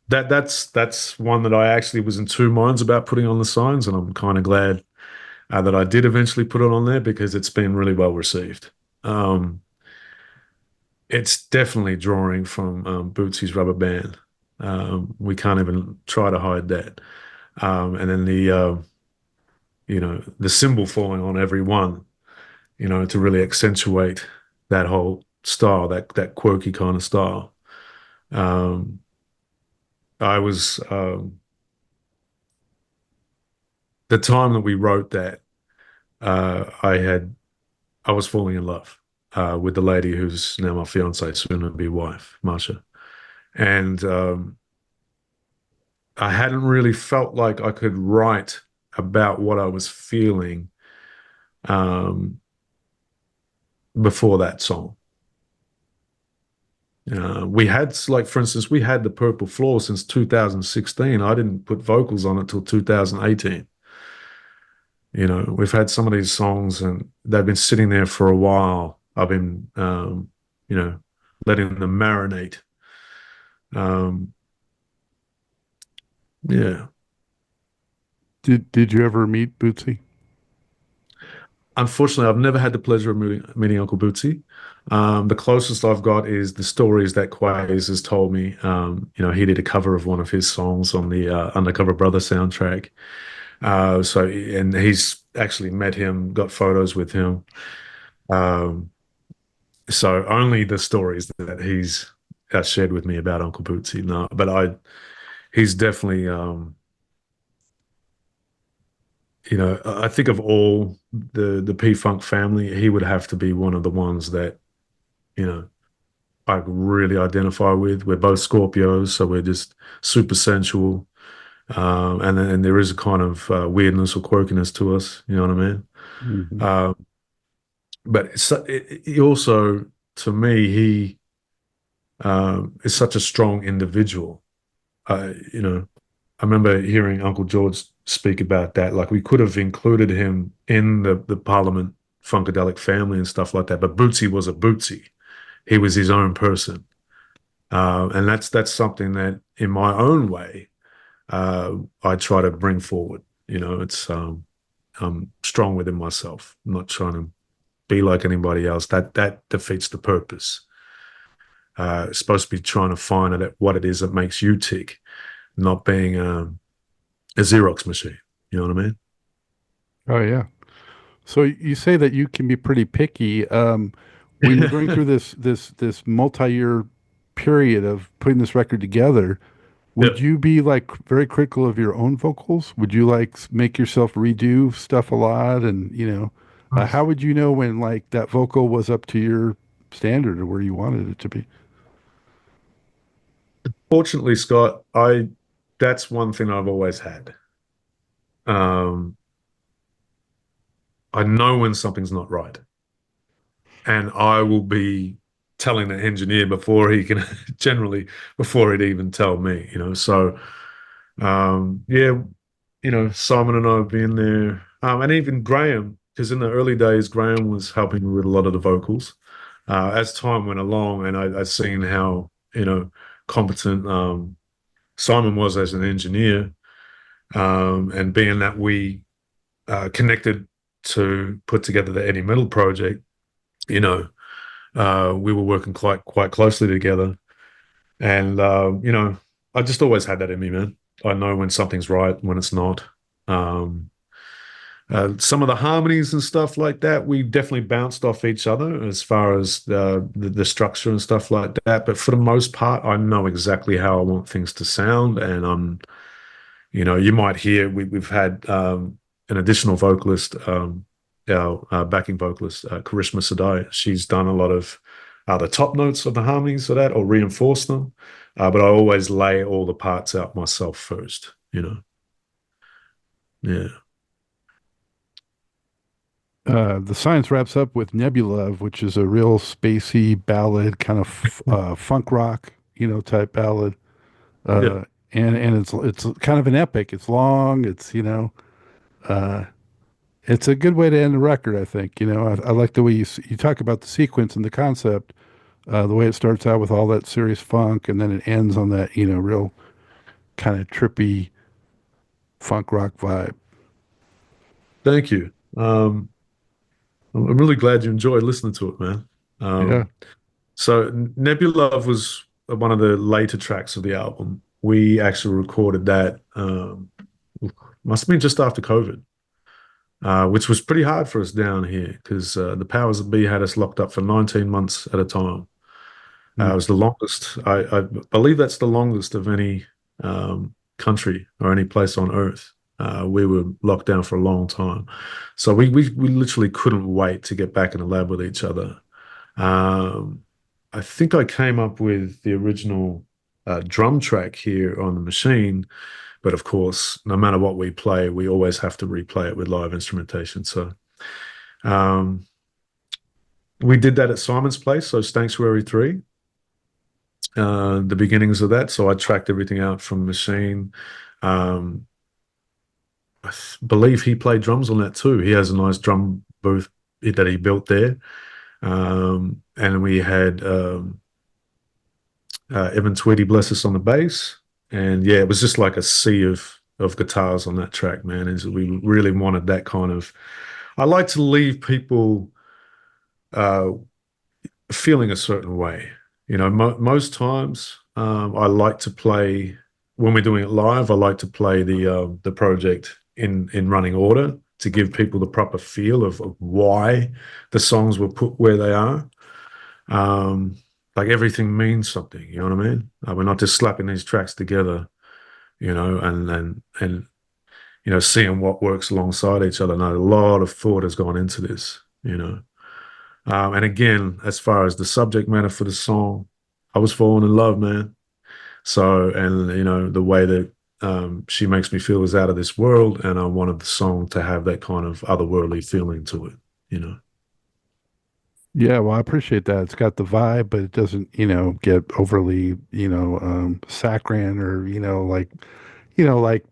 that's one that I actually was in two minds about putting on the signs, and I'm kind of glad that I did eventually put it on there because it's been really well received. Um, it's definitely drawing from Bootsy's Rubber Band. We can't even try to hide that. And then the symbol falling on every one, to really accentuate that whole style, that quirky kind of style. Um, I was the time that we wrote that, I was falling in love with the lady who's now my fiance, soon to be wife, Marsha. And I hadn't really felt like I could write about what I was feeling um, before that song. We had, like, for instance, we had the Purple Floor since 2016. I didn't put vocals on it till 2018. We've had some of these songs and they've been sitting there for a while. I've been, you know, letting them marinate. Um, yeah. Did you ever meet Bootsy? Unfortunately, I've never had the pleasure of meeting Uncle Bootsy. The closest I've got is the stories that Quays has told me. He did a cover of one of his songs on the Undercover Brother soundtrack. And he's actually met him, got photos with him. Um, so only the stories that he's shared with me about Uncle Bootsy. No, but he's definitely, I think of all the P Funk family, he would have to be one of the ones that, you know, I really identify with. We're both Scorpios, so we're just super sensual. And there is a kind of weirdness or quirkiness to us, you know what I mean? Hmm. Uh, but he also, to me, he is such a strong individual. I remember hearing Uncle George speak about that. Like, we could have included him in the Parliament Funkadelic family and stuff like that, but Bootsy was a Bootsy. He was his own person. And that's something that, in my own way, I try to bring forward. It's I'm strong within myself. I'm not trying to be like anybody else. That defeats the purpose. It's supposed to be trying to find what it is that makes you tick, not being a Xerox machine. You know what I mean? Oh yeah. So you say that you can be pretty picky. When you're going through this multi-year period of putting this record together, would Yeah. you be like very critical of your own vocals? Would you like make yourself redo stuff a lot? And how would you know when like that vocal was up to your standard or where you wanted it to be? Fortunately, Scott, I that's one thing I've always had. Um, I know when something's not right, and I will be telling the engineer before he can generally before he'd even tell me. So yeah, Simon and I have been there, and even Graham, because in the early days, Graham was helping me with a lot of the vocals. As time went along, and I'd seen how competent Simon was as an engineer, and being that we connected to put together the Eddie Metal project, you know, we were working quite closely together, and I just always had that in me, man. I know when something's right, when it's not. Um, some of the harmonies and stuff like that, we definitely bounced off each other as far as the structure and stuff like that. But for the most part, I know exactly how I want things to sound, and you might hear we've had an additional vocalist, our backing vocalist, Karishma Sadai. She's done a lot of the top notes of the harmonies for that or reinforce them. But I always lay all the parts out myself first, Yeah. The science wraps up with Nebulove, which is a real spacey ballad, kind of funk rock, type ballad. Yeah. And it's kind of an epic. It's long. Uh, it's a good way to end the record, I think. I like the way you talk about the sequence and the concept, the way it starts out with all that serious funk, and then it ends on that, real kind of trippy funk rock vibe. Thank you. I'm really glad you enjoyed listening to it, man. Yeah. So Nebula was one of the later tracks of the album. we actually recorded that. Must have been just after COVID, which was pretty hard for us down here because the powers that be had us locked up for 19 months at a time. It Mm. was the longest. I believe that's the longest of any country or any place on Earth. We were locked down for a long time, so we literally couldn't wait to get back in the lab with each other. Um, I think I came up with the original drum track here on the machine, but of course, no matter what we play, we always have to replay it with live instrumentation. So um, we did that at Simon's place, so Sanctuary 3, the beginnings of that. So I tracked everything out from machine. Um, believe he played drums on that too. He has a nice drum booth that he built there. And we had Evan Tweedy, bless us, on the bass. And yeah, it was just like a sea of guitars on that track, man. Is we really wanted that kind of. I like to leave people uh, feeling a certain way. Most times I like to play when we're doing it live. I like to play the project in running order to give people the proper feel of why the songs were put where they are. Um, like everything means something. You know what I mean? We're not just slapping these tracks together, and seeing what works alongside each other. No, a lot of thought has gone into this. And again, as far as the subject matter for the song, I was falling in love, man. So, and the way that she makes me feel is out of this world, and I wanted the song to have that kind of otherworldly feeling to it, you know. Yeah, well, I appreciate that. It's got the vibe, but it doesn't, get overly, saccharine or, like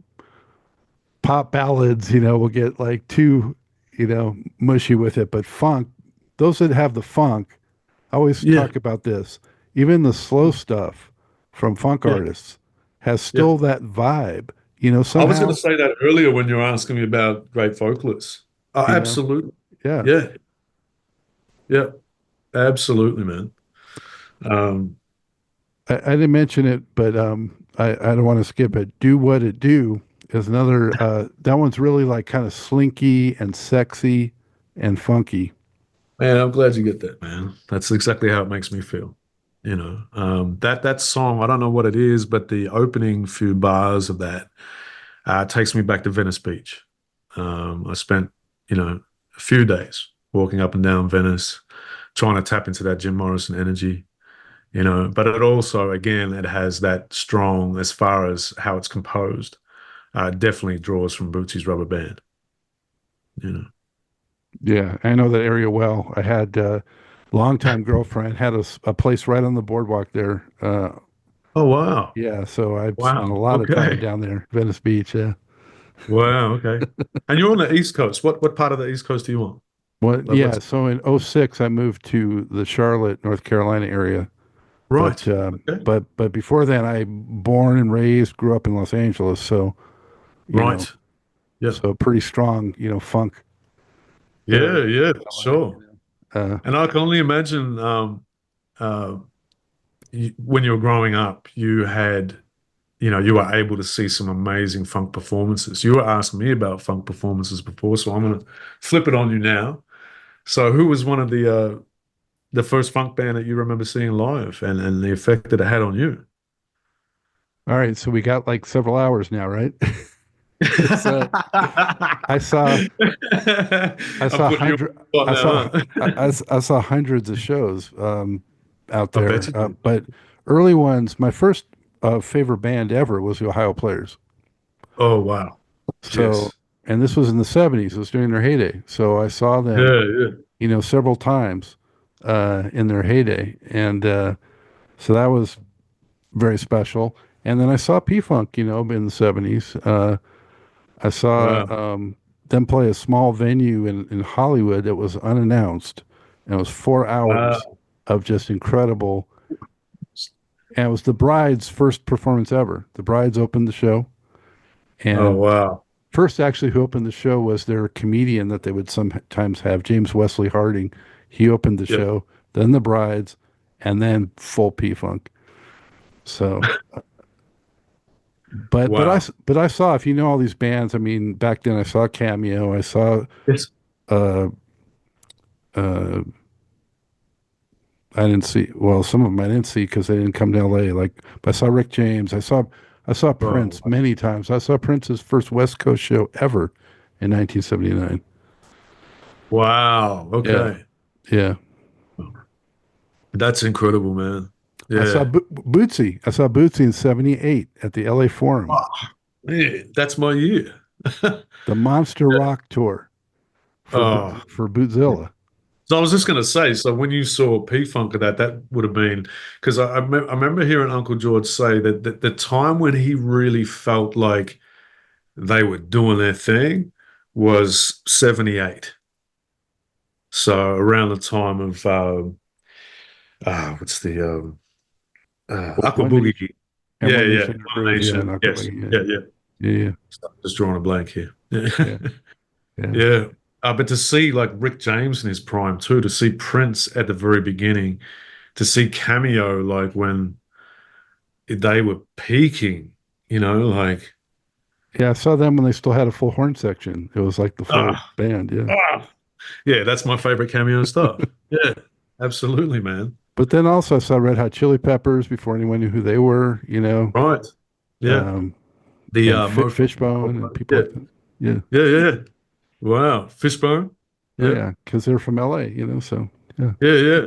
pop ballads, will get like too, mushy with it. But funk, those that have the funk, I always Yeah, talk about this. Even the slow stuff from funk yeah, artists has yeah. still that vibe, I was going somehow, to say that earlier when you were asking me about great vocalists. Oh, you know, absolutely. yeah. Yeah, yeah, absolutely, man. Um, I didn't mention it, but I don't want to skip it. Do What It Do is another, that one's really like kind of slinky and sexy and funky. Man, I'm glad you get that, man. That's exactly how it makes me feel. That song, I don't know what it is, but the opening few bars of that takes me back to Venice Beach. I spent, a few days walking up and down Venice, trying to tap into that Jim Morrison energy. But it also, again, it has that strong, as far as how it's composed, definitely draws from Bootsy's Rubber Band. You know. Yeah, I know that area well. I had longtime girlfriend had a place right on the boardwalk there. Oh wow, Yeah, so I've spent a wow, lot of time okay. down there, Venice Beach. Yeah. Wow, okay. And you're on the East Coast. What part of the East Coast are you on? Well, Like yeah. what's So in '06, I moved to the Charlotte, North Carolina area. But right. um, Okay. but before that, I born and raised, grew up in Los Angeles. So you know, Right. Yeah. so pretty strong, funk Yeah, area yeah, in for LA. sure. Uh, And I can only imagine uh when you were growing up, you were able to see some amazing funk performances. You were asking me about funk performances before, so I'm gonna flip it on you now. So who was one of the first funk band that you remember seeing live and the effect that it had on you? all right, so we got like several hours now, right? So I saw I I'm saw putting you on hundred the spot I saw now, huh? I saw hundreds of shows out I bet there, you did. but early ones. My first favorite band ever was the Ohio Players. Oh wow. So, Yes. and this was in the '70s. It was during their heyday. So I saw them, Yeah, yeah. several times in their heyday, and so that was very special. And then I saw P Funk, in the '70s. I saw Wow. them play a small venue in Hollywood that was unannounced, and it was 4 hours Wow. of just incredible. And it was the Bride's first performance ever. The Brides opened the show, Oh and wow. first actually who opened the show was their comedian that they would sometimes have, James Wesley Harding. He opened the Yeah. show, then the Brides, and then full P Funk. So Wow. But I saw, if you know all these bands, I mean, back then I saw Cameo, I saw Yes. uh uh I didn't see, well, some of them I didn't see because they didn't come to LA. Like, but I saw Rick James, I saw Oh, Prince many times. I saw Prince's first West Coast show ever in 1979. wow. Yeah, Okay. yeah. That's incredible, man. Yeah. Bootsy. I saw Bootsy in '78 at the LA Forum, Oh, yeah, that's my year. the Monster Rock tour Oh, For Bootzilla. so I was just going to say, so when you saw P-Funk of that, that would have been because I remember hearing Uncle George say that the time when he really felt like they were doing their thing was 78. So around the time of what's the Aqua One Nation, Boogie? and Yeah, One yeah, Nation Under One Groove. Yeah, Nation. not Yes, yeah, yeah, yeah. yeah, Just drawing a blank here. yeah, yeah. Yeah. But to see like Rick James in his prime too, to see Prince at the very beginning, to see Cameo like when they were peaking, like Yeah, I saw them when they still had a full horn section. It was like the full ah, band. Yeah. ah. Yeah, that's my favorite Cameo stuff. Yeah, absolutely, man. But then also I saw Red Hot Chili Peppers before anyone knew who they were, Right. Yeah. um, The and Motown. Fishbone and people Yeah, like that. Yeah. yeah, yeah. Wow. Fishbone. Oh, Yeah. yeah. Because they're from LA, so yeah. Yeah, yeah.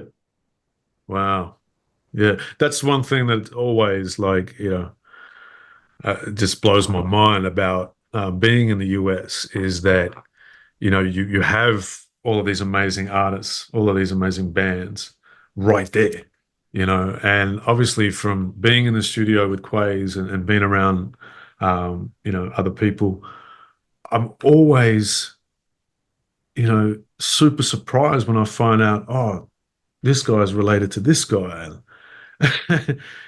Wow. Yeah. That's one thing that always like, just blows my mind about being in the US is that you have all of these amazing artists, all of these amazing bands right there, and obviously from being in the studio with Quays and being around, other people, I'm always, super surprised when I find out, oh, this guy's related to this guy.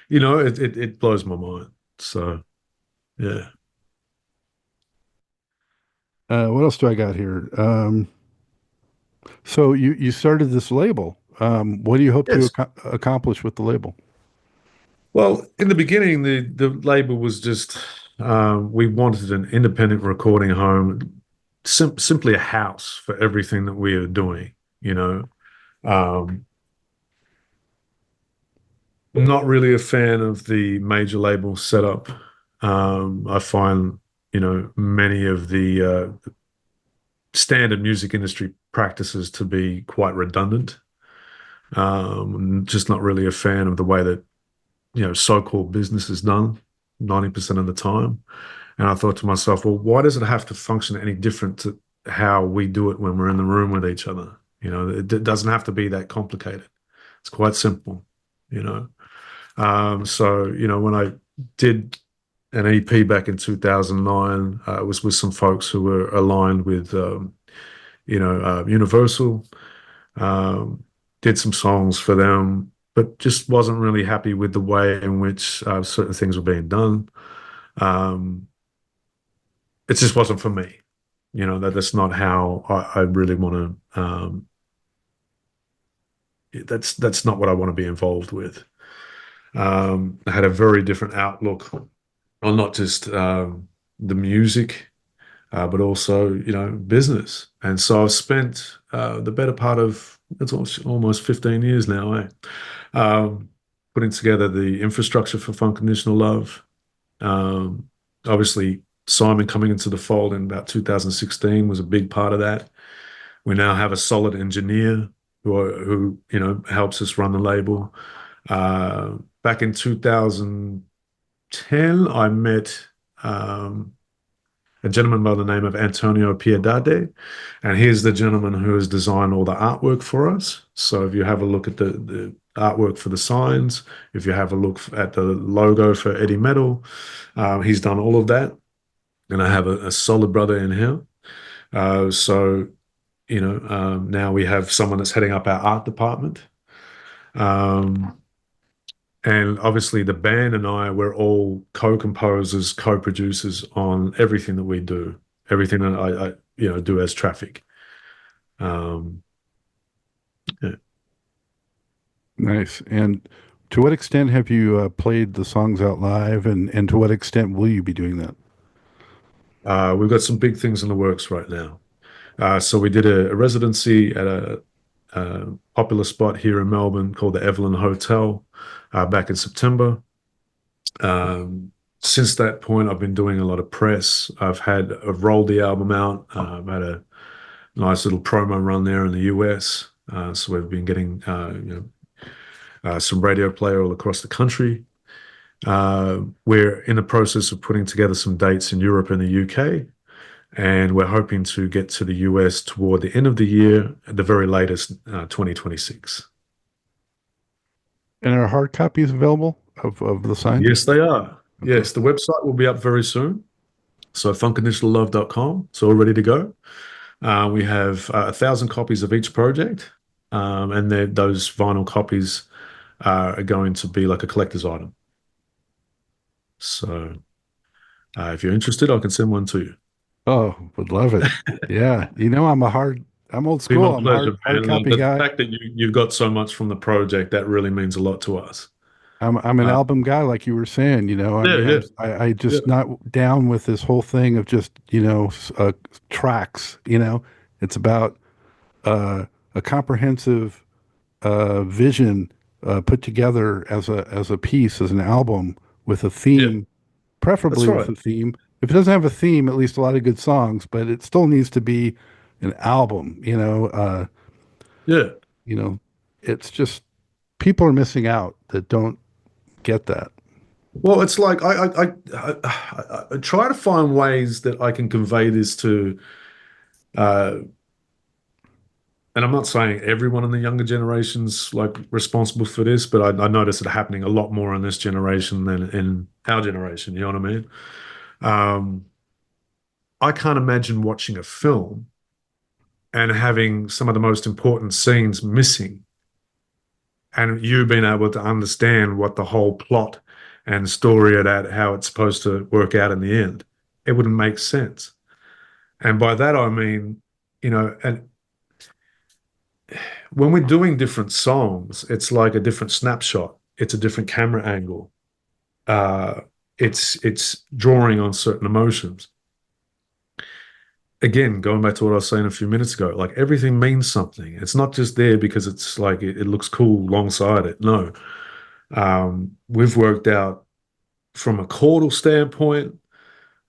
It blows my mind. So, yeah. What else do I got here? So you started this label. What do you hope to Yes. accomplish with the label? Well, in the beginning, the label was just we wanted an independent recording home, simply a house for everything that we are doing. You know, um, not really a fan of the major label setup. I find many of the standard music industry practices to be quite redundant. Just not really a fan of the way that so-called business is done 90% of the time. And I thought to myself, well, why does it have to function any different to how we do it when we're in the room with each other? It doesn't have to be that complicated. It's quite simple, you know. So, when I did an EP back in 2009, it was with some folks who were aligned with, Universal. Um, did some songs for them, but just wasn't really happy with the way in which certain things were being done. Um, it just wasn't for me. That's not how I really want to. That's not what I want to be involved with. I had a very different outlook on not just the music, but also business. And so I've spent the better part of it's almost 15 years now, um, putting together the infrastructure for Funkoditionalove. Obviously, Simon coming into the fold in about 2016 was a big part of that. We now have a solid engineer who helps us run the label. Back in 2010, I met um, a gentleman by the name of Antonio Piedade, and he's the gentleman who has designed all the artwork for us. So if you have a look at the artwork for the signs, if you have a look at the logo for Eddie Metal, he's done all of that. And I have a solid brother in here. So now we have someone that's heading up our art department. Um, and obviously the band and I, we're all co-composers, co-producers on everything that we do, everything that I do as Traffik. Um, yeah. Nice. And To what extent have you played the songs out live, and to what extent will you be doing that? We've got some big things in the works right now. So we did a residency at a popular spot here in Melbourne called the Evelyn Hotel back in September. Since that point, I've been doing a lot of press. I've rolled the album out. I've had a nice little promo run there in the US. So we've been getting some radio play all across the country. We're in the process of putting together some dates in Europe and the UK, and we're hoping to get to the US toward the end of the year, at the very latest, 2026. And are hard copies available of the sign? Yes, they are. Okay. Yes, the website will be up very soon. So funkoditionalove.com. It's all ready to go. We have 1,000 copies of each project, and those vinyl copies are going to be like a collector's item. So if you're interested, I can send one to you. Oh, would love it. Yeah. I'm old Be school. my I'm a pleasure, hard man. And copy the guy. fact that you've got so much from the project, that really means a lot to us. I'm an Uh, album guy, like you were saying. I yeah, mean, yeah, I yeah, just not down with this whole thing of just tracks. It's about a comprehensive vision put together as a piece, as an album with a yeah. theme, That's preferably with right. a theme. If it doesn't have a theme, at least a lot of good songs, but it still needs to be an album. Yeah. You know, it's just people are missing out that don't get that. Well, it's like I try to find ways that I can convey this to, uh, and I'm not saying everyone in the younger generation's like responsible for this, but I notice it happening a lot more in this generation than in our generation. You know what I mean? Um, I can't imagine watching a film and having some of the most important scenes missing, and you being able to understand what the whole plot and story of that, how it's supposed to work out in the end. It wouldn't make sense. And by that, I mean, and when we're doing different songs, it's like a different snapshot. It's a different camera angle. Uh, it's drawing on certain emotions. Again, going back to what I was saying a few minutes ago, like everything means something. It's not just there because it's like it looks cool alongside it. No, we've worked out from a chordal standpoint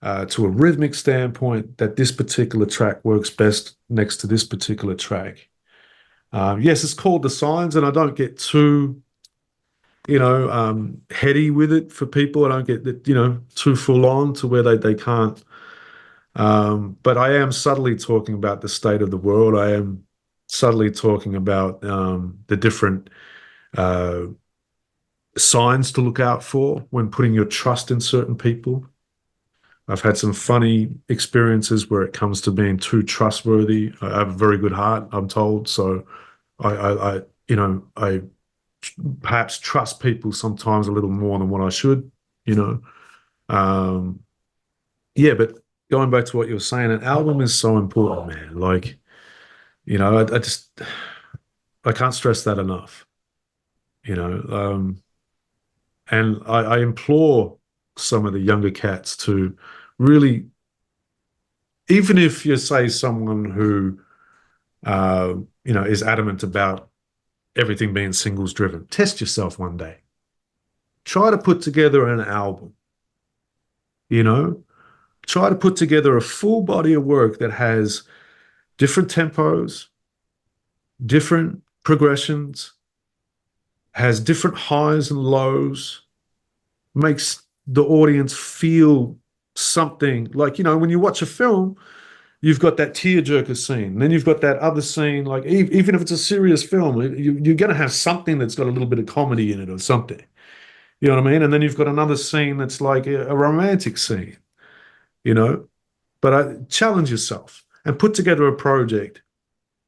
to a rhythmic standpoint that this particular track works best next to this particular track. Yes, it's called the signs, and I don't get too, heady with it for people. I don't get, too full on to where they can't. But I am subtly talking about the state of the world. I am subtly talking about the different uh, signs to look out for when putting your trust in certain people. I've had some funny experiences where it comes to being too trustworthy. I have a very good heart, I'm told. So I perhaps trust people sometimes a little more than what I should, you know. Um, yeah, but going back to what you were saying, an album is so important, man. Like, I can't stress that enough, you know. And I implore some of the younger cats to really, even if you say someone who, is adamant about everything being singles driven, test yourself one day. Try to put together an album, you know, try to put together a full body of work that has different tempos, different progressions, has different highs and lows, makes the audience feel something like, when you watch a film, you've got that tearjerker scene. Then you've got that other scene, like even if it's a serious film, you're going to have something that's got a little bit of comedy in it or something. You know what I mean? And then you've got another scene that's like a romantic scene, you know? But challenge yourself and put together a project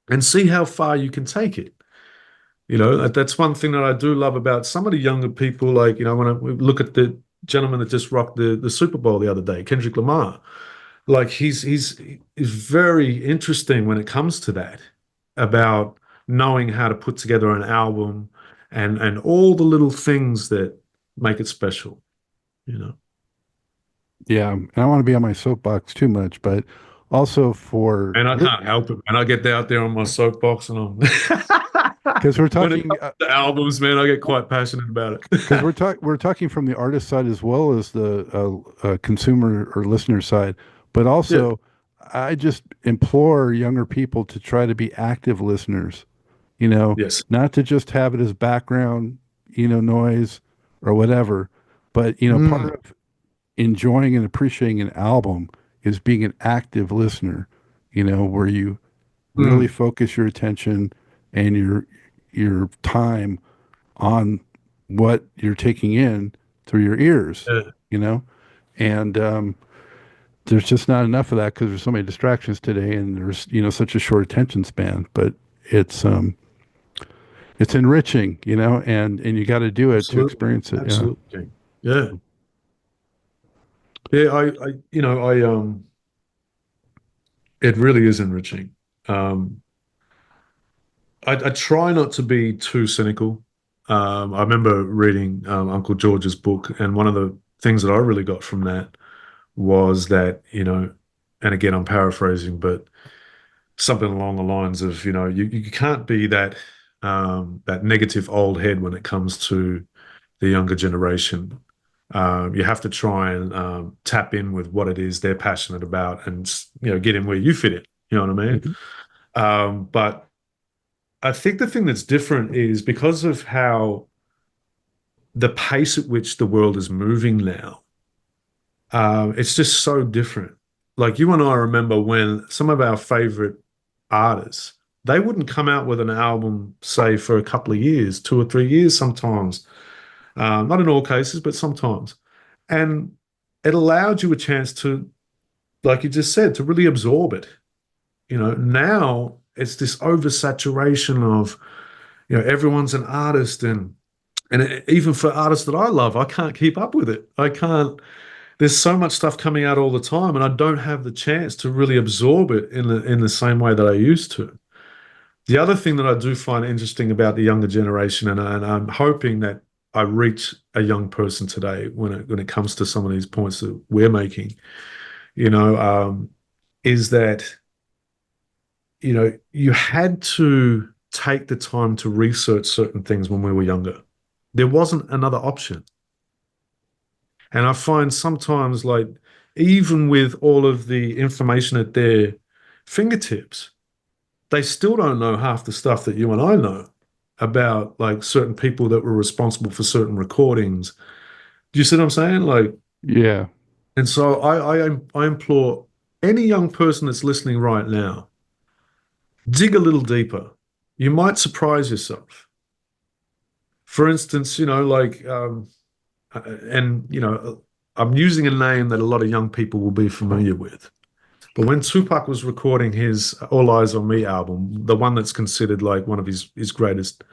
and see how far you can take it. That's one thing that I do love about some of the younger people. Like, when we look at the gentleman that just rocked the Super Bowl the other day, Kendrick Lamar, like he's very interesting when it comes to that, about knowing how to put together an album and all the little things that make it special, you know. Yeah, and I don't want to be on my soapbox too much, but also for And I can't help it, man. I get out there on my soapbox and I'm because we're when it talking comes to albums, man, I get quite passionate about because it. we're talking from the artist side as well as the consumer or listener side, but Yeah. also I just implore younger people to try to be active listeners. You know, Yes. not to just have it as background, noise or whatever, but Mm, part of enjoying and appreciating an album is being an active listener. Where you really mm, focus your attention and your time on what you're taking in through your ears, yeah. you know? And there's just not enough of that because there's so many distractions today and there's, such a short attention span. But it's um it's enriching, and you got to do it to Absolutely. experience it. Yeah. Absolutely. Yeah. Yeah. It really is enriching. Um, I try not to be too cynical. I remember reading Uncle George's book, and one of the things that I really got from that was that, and again, I'm paraphrasing, but something along the lines of, you can't be that negative old head when it comes to the younger generation. You have to try and tap in with what it is they're passionate about, and get in where you fit in. You know what I mean? Mhm. But I think the thing that's different is because of how the pace at which the world is moving now. It's just so different. Like you and I remember when some of our favorite artists, they wouldn't come out with an album, say, for a couple of years, 2 or 3 years sometimes. Not in all cases, but sometimes. And it allowed you a chance to, like you just said, to really absorb it. Now it's this oversaturation of, everyone's an artist and even for artists that I love, I can't keep up with it. I can't. There's so much stuff coming out all the time, and I don't have the chance to really absorb it in the same way that I used to. The other thing that I do find interesting about the younger generation, and I'm hoping that I reach a young person today when it comes to some of these points that we're making, you know, um, is that you had to take the time to research certain things when we were younger. There wasn't another option. And I find sometimes, like, even with all of the information at their fingertips, they still don't know half the stuff that you and I know about, like, certain people that were responsible for certain recordings. Do you see what I'm saying? Like, Yeah. and so I implore any young person that's listening right now, dig a little deeper. You might surprise yourself. For instance, and I'm using a name that a lot of young people will be familiar with. But when Tupac was recording his All Eyes on Me album, the one that's considered like one of his greatest,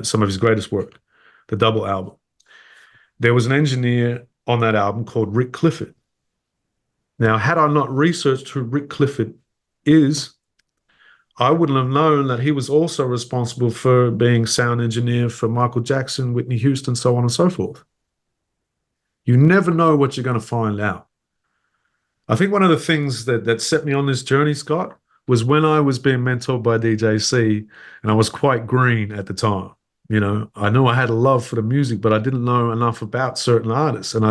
some of his greatest work, the double album, there was an engineer on that album called Rick Clifford. Now, had I not researched who Rick Clifford is, I wouldn't have known that he was also responsible for being sound engineer for Michael Jackson, Whitney Houston, so on and so forth. You never know what you're going to find out. I think one of the things that set me on this journey, Scott, was when I was being mentored by DJC, and I was quite green at the time. I knew I had a love for the music, but I didn't know enough about certain artists. And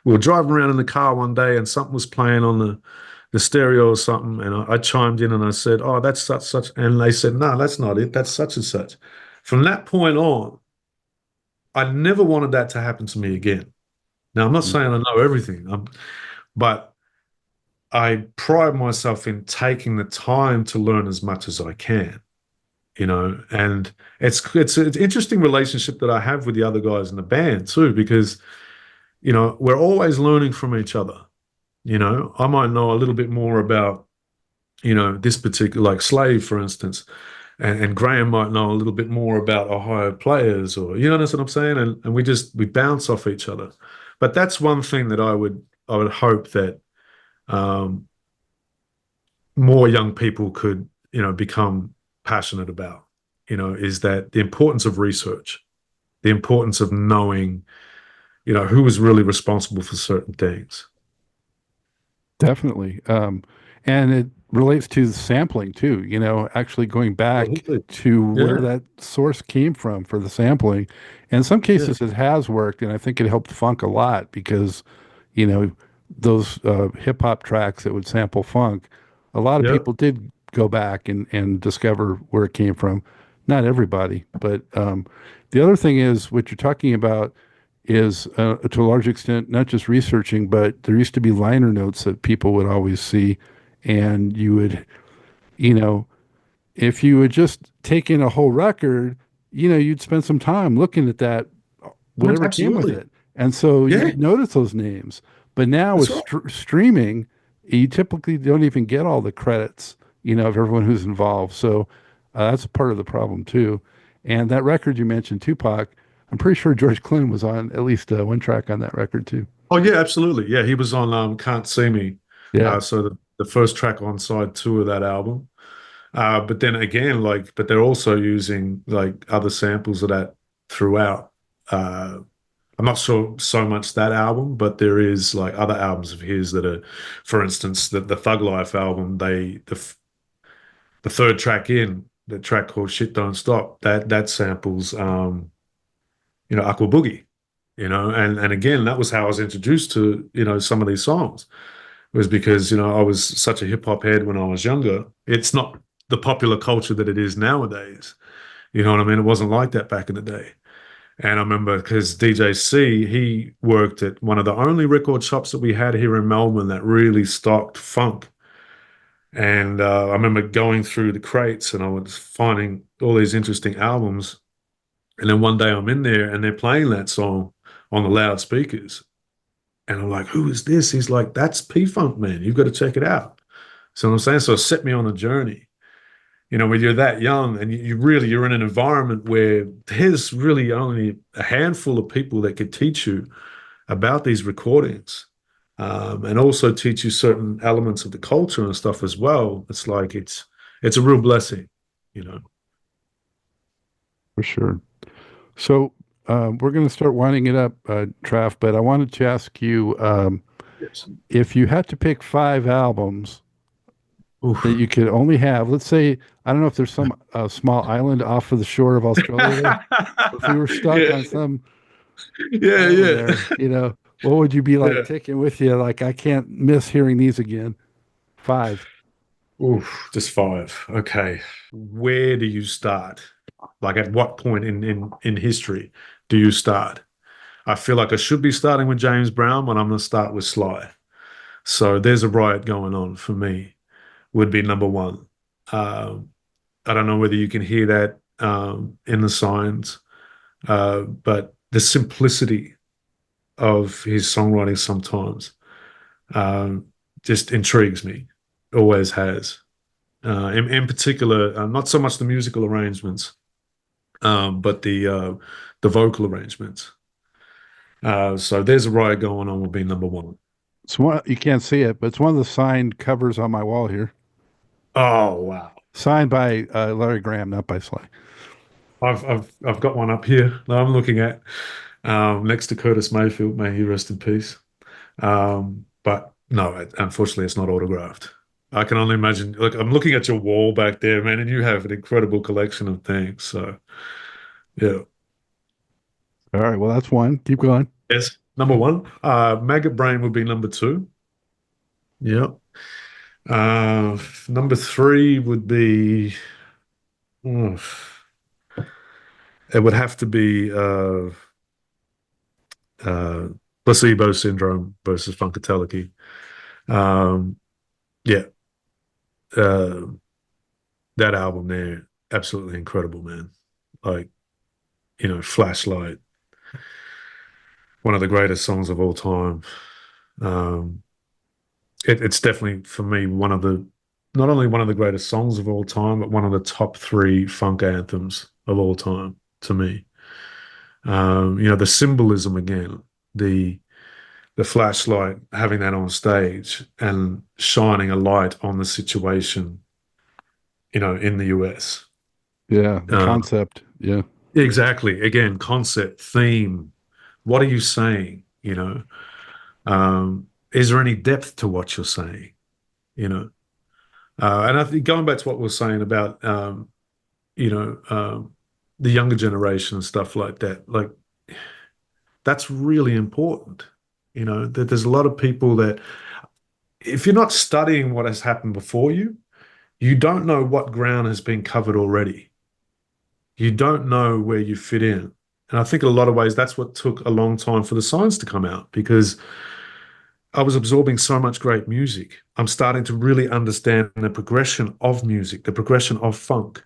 we were driving around in the car one day, and something was playing on the stereo or something, and I chimed in and I said, "Oh, that's such," and they said, "No, that's not it. That's such and such." From that point on, I never wanted that to happen to me again. Now, I'm not saying I know everything, but I pride myself in taking the time to learn as much as I can, and it's an interesting relationship that I have with the other guys in the band too, because, we're always learning from each other. I might know a little bit more about, this particular, like Slave, for instance, and Graham might know a little bit more about Ohio players, or, that's what I'm saying. And we bounce off each other. But that's one thing that I would hope that, um, more young people could, become passionate about, is that the importance of research. the importance of knowing, who was really responsible for certain things. Definitely. And it relates to the sampling too, actually going Well, he back did. to where Yeah, that source came from for the sampling. And in some yeah, cases it has worked, and I think it helped funk a lot because, you know, those hip hop tracks that would sample funk, a lot of yeah, people did go back and discover where it came from. Not everybody, but the other thing is what you're talking about is to a large extent not just researching, but there used to be liner notes that people would always see, and you would, you know, if you had just taken a whole record, you'd spend some time looking at that, whatever came with absolutely. it, and so Yeah, you'd notice those names. But now with that's right. streaming, you typically don't even get all the credits, of everyone who's involved. So that's a part of the problem too. And that record you mentioned, Tupac, I'm pretty sure George Clinton was on at least one track on that record too. Oh yeah, absolutely. Yeah, he was on Can't See Me. Yeah, So the first track on side two of that album. But then again, but they're also using like other samples of that throughout. Uh, I'm not sure so much that album, but there is like other albums of his that are, for instance, the Thug Life album. The third track in the track called "Shit Don't Stop" that samples Aqua Boogie, and again that was how I was introduced to some of these songs was because I was such a hip hop head when I was younger. It's not the popular culture that it is nowadays. You know what I mean? It wasn't like that back in the day. And I remember because DJ C, he worked at one of the only record shops that we had here in Melbourne that really stocked funk. And I remember going through the crates and I was finding all these interesting albums. And then one day I'm in there and they're playing that song on the loudspeakers. And I'm like, who is this? He's like, that's P-Funk, man. You've got to check it out. So I'm saying, so it set me on a journey. When you're that young and you're in an environment where there's really only a handful of people that could teach you about these recordings, and also teach you certain elements of the culture and stuff as well. It's like it's a real blessing, you know. for sure. So we're going to start winding it up, Traff, but I wanted to ask you Yes. if you had to pick five albums that Oof. you could only have, let's say, I don't know if there's some small island off of the shore of Australia there. If we were stuck Yeah, on some yeah, island yeah, there, what would you be like yeah. taking with you? Like, I can't miss hearing these again. Five. Oof, just five. Okay. Where do you start? Like at what point in history do you start? I feel like I should be starting with James Brown, but I'm going to start with Sly. So there's a riot going on for me, would be number one. Um, I don't know whether you can hear that in the signs, but the simplicity of his songwriting sometimes um, just intrigues me, always has. In particular, not so much the musical arrangements, but the vocal arrangements. So there's a riot going on will be number one. It's one, you can't see it, but it's one of the signed covers on my wall here. Oh wow. Signed by Larry Graham, not by Sly. I've got one up here that I'm looking at next to Curtis Mayfield. May he rest in peace. But no, unfortunately, it's not autographed. I can only imagine. Look, I'm looking at your wall back there, man, and you have an incredible collection of things. So yeah, All right. Well, that's one. Keep going. yes. Number one, Maggot Brain would be number two. Yeah. Number three would be. oh, it would have to be uh, placebo syndrome versus Funkateliki. Um, yeah, uh, that album there, absolutely incredible, man. Like, Flashlight, one of the greatest songs of all time. Um, it's definitely for me not only one of the greatest songs of all time, but one of the top three funk anthems of all time to me. The symbolism again, the the flashlight, having that on stage and shining a light on the situation, in the US. Yeah. The Uh, concept. Yeah. Exactly. Again, concept, theme. What are you saying? Is there any depth to what you're saying? You know, and I think going back to what we were saying about, you know, the younger generation and stuff like that, like that's really important. That there's a lot of people that if you're not studying what has happened before you, you don't know what ground has been covered already. You don't know where you fit in. And I think in a lot of ways, that's what took a long time for the science to come out because I was absorbing so much great music. I'm starting to really understand the progression of music, the progression of funk.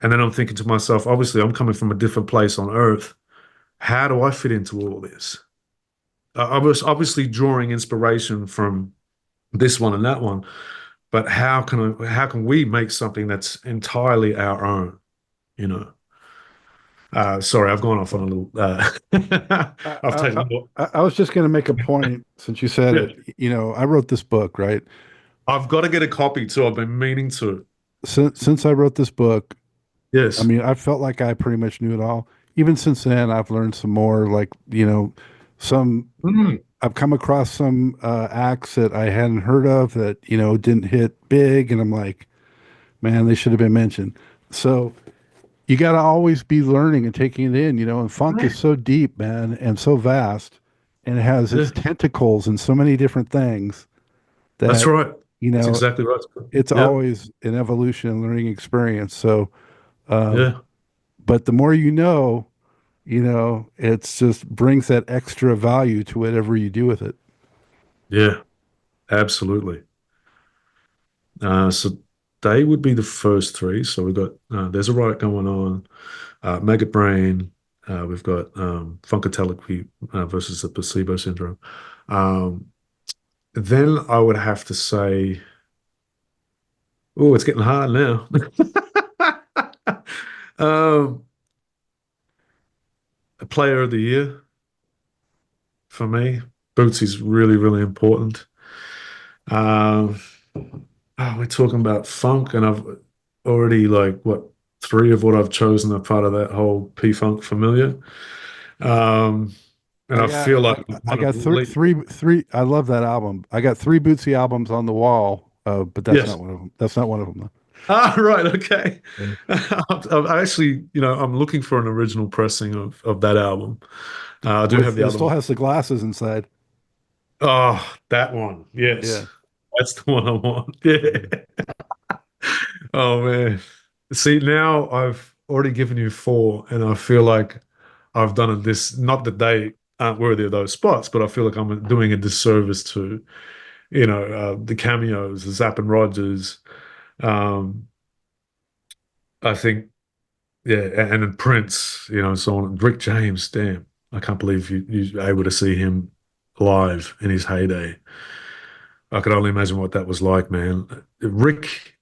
And then I'm thinking to myself, obviously, I'm coming from a different place on earth. How do I fit into all this? I was obviously drawing inspiration from this one and that one, but how can we make something that's entirely our own? You know. Sorry, I've gone off on a little. I, I've I, taken a little. I was just going to make a point since you said Yeah, it. I wrote this book, right? I've got to get a copy too. I've been meaning to. Since I wrote this book, I Yes. mean, I felt like I pretty much knew it all. Even since then, I've learned some more. Like, some Mm, I've come across some acts that I hadn't heard of that didn't hit big, and I'm like, man, they should have been mentioned. So you got to always be learning and taking it in. And funk is so deep, man, and so vast, and it has its yeah, tentacles in so many different things that's that right. you That's know exactly right. it's Yeah, always an evolution and learning experience. So, um, yeah, but the more it's just brings that extra value to whatever you do with it. yeah, absolutely. So they would be the first three. So we've got There's a Riot Going On, Maggot Brain. We've got Funkatellic versus the Placebo Syndrome. Um, then I would have to say, oh, it's getting hard now. um, a player of the year for me. Bootsy's really, really important. Um, we're talking about funk, and I've already like what three of what I've chosen are part of that whole P Funk familiar. Um, and I I got feel like I, I'm I kind of got three. I love that album. I got three Bootsy albums on the wall, but that's yes. not one of them. That's not one of them. Ah, right. Okay. Though. I'm actually, I'm looking for an original pressing of that album. I do have With the it other still one. has the glasses inside. Oh, that one. Yeah. Yes. That's the one I want. Yeah. Yeah. Oh man. See, now I've already given you four, and I feel like I've done it this, not that they aren't worthy of those spots, but I feel like I'm doing a disservice to, the cameos, the Zapp and Rogers. Um, I think, yeah, and then Prince, so on. Rick James, damn. I can't believe you were able to see him live in his heyday. I could only imagine what that was like, man. Rick,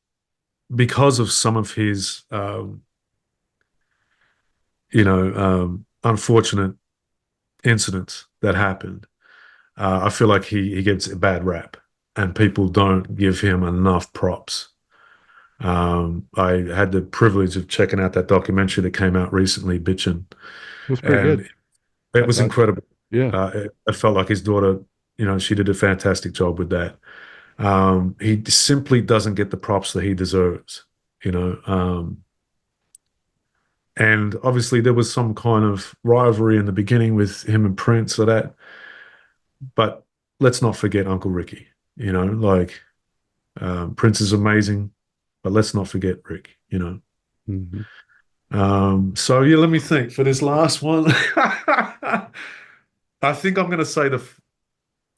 because of some of his, unfortunate incidents that happened, I feel like he gets a bad rap, and people don't give him enough props. I had the privilege of checking out that documentary that came out recently, Bitchin', It was pretty good. and it I was thought. incredible. Yeah. It felt like his daughter, she did a fantastic job with that. He simply doesn't get the props that he deserves, you know. And obviously there was some kind of rivalry in the beginning with him and Prince or that, but let's not forget Uncle Ricky, like Prince is amazing, but let's not forget Rick. Hmm. So yeah, let me think for this last one. I think I'm going to say the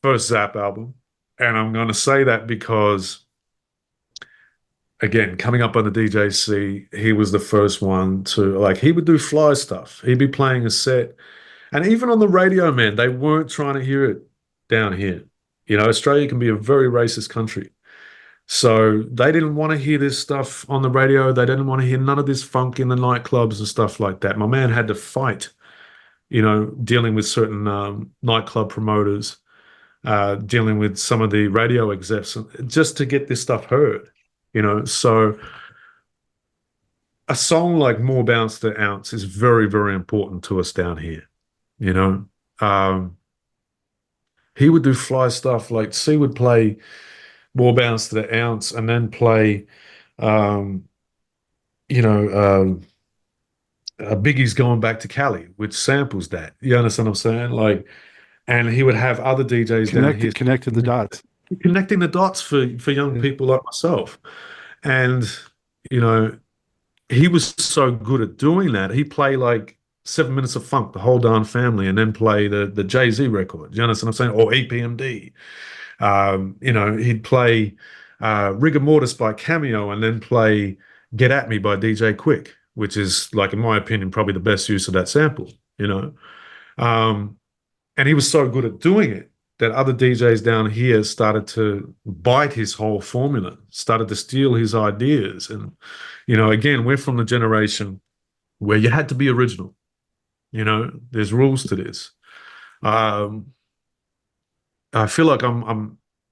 first Zapp album, and I'm going to say that because again, coming up on the DJC, he was the first one to like he would do fly stuff. He'd be playing a set, and even on the radio, man, they weren't trying to hear it down here. Australia can be a very racist country. So they didn't want to hear this stuff on the radio. They didn't want to hear none of this funk in the nightclubs and stuff like that. My man had to fight, dealing with certain nightclub promoters, dealing with some of the radio execs just to get this stuff heard. So a song like More Bounce to Ounce is very, very important to us down here. You know, um, he would do fly stuff like C would play More Bounce to the Ounce and then play, um, you know, Biggie's Going Back to Cali, which samples that. You understand what I'm saying? Like, and he would have other DJs down here Connected the dots. connecting the dots for young Yeah. people like myself. And, you know, he was so good at doing that. He played like 7 Minutes of Funk, the whole darn family, and then play the Jay-Z record. You understand what I'm saying? Or EPMD. You know, he'd play Rigor Mortis by Cameo and then play Get At Me by DJ Quick, which is, like, in my opinion, probably the best use of that sample, you know. Um, and he was so good at doing it that other DJs down here started to bite his whole formula, started to steal his ideas. And, you know, again, we're from the generation where you had to be original. You know, there's rules to this. Um, I feel like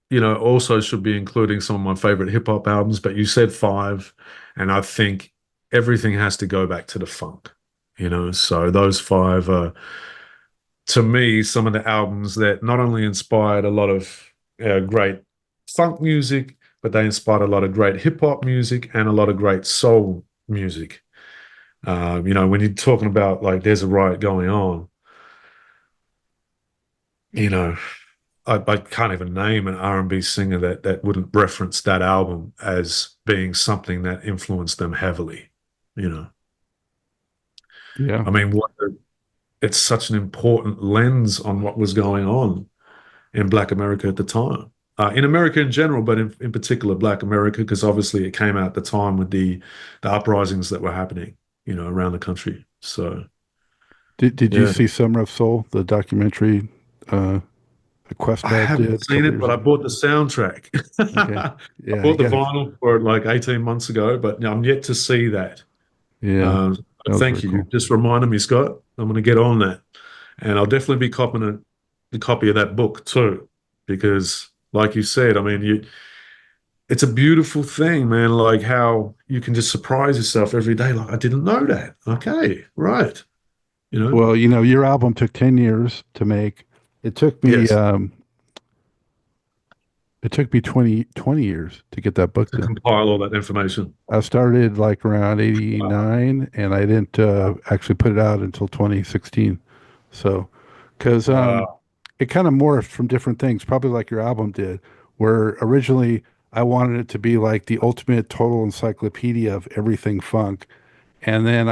you know, also should be including some of my favorite hip hop albums, but you said five, and I think everything has to go back to the funk, you know. So those five are, to me, some of the albums that not only inspired a lot of great funk music, but they inspired a lot of great hip hop music and a lot of great soul music. You know, when you're talking about like There's a Riot Going On, you know, I can't even name an R&B singer that wouldn't reference that album as being something that influenced them heavily. You know, Yeah. I mean, it's such an important lens on what was going on in Black America at the time. In America in general, but in particular Black America, because obviously it came out at the time with the uprisings that were happening, you know, around the country. So Did you yeah, see Summer of Soul, the documentary uh the I Questlove did haven't a seen couple it, years but I ago? bought the soundtrack. Okay. I Yeah, you bought the got it. vinyl for it like 18 months ago, but I'm yet to see that. Yeah, Um, that was Thank very you. You cool. just reminded me, Scott. I'm going to get on that. And I'll definitely be copying the copy of that book too, because like you said, I mean, it's a beautiful thing, man, like how you can just surprise yourself every day. Like, I didn't know that. Okay, right. You know? Well, you know, your album took 10 years to make. It took me Yes, um it took me 20 years to get that book to done. compile all that information. I started like around Wow. 89 and I didn't actually put it out until 2016. So, cuz Wow. it kind of morphed from different things, probably like your album did, where originally I wanted it to be like the ultimate total encyclopedia of everything funk. And then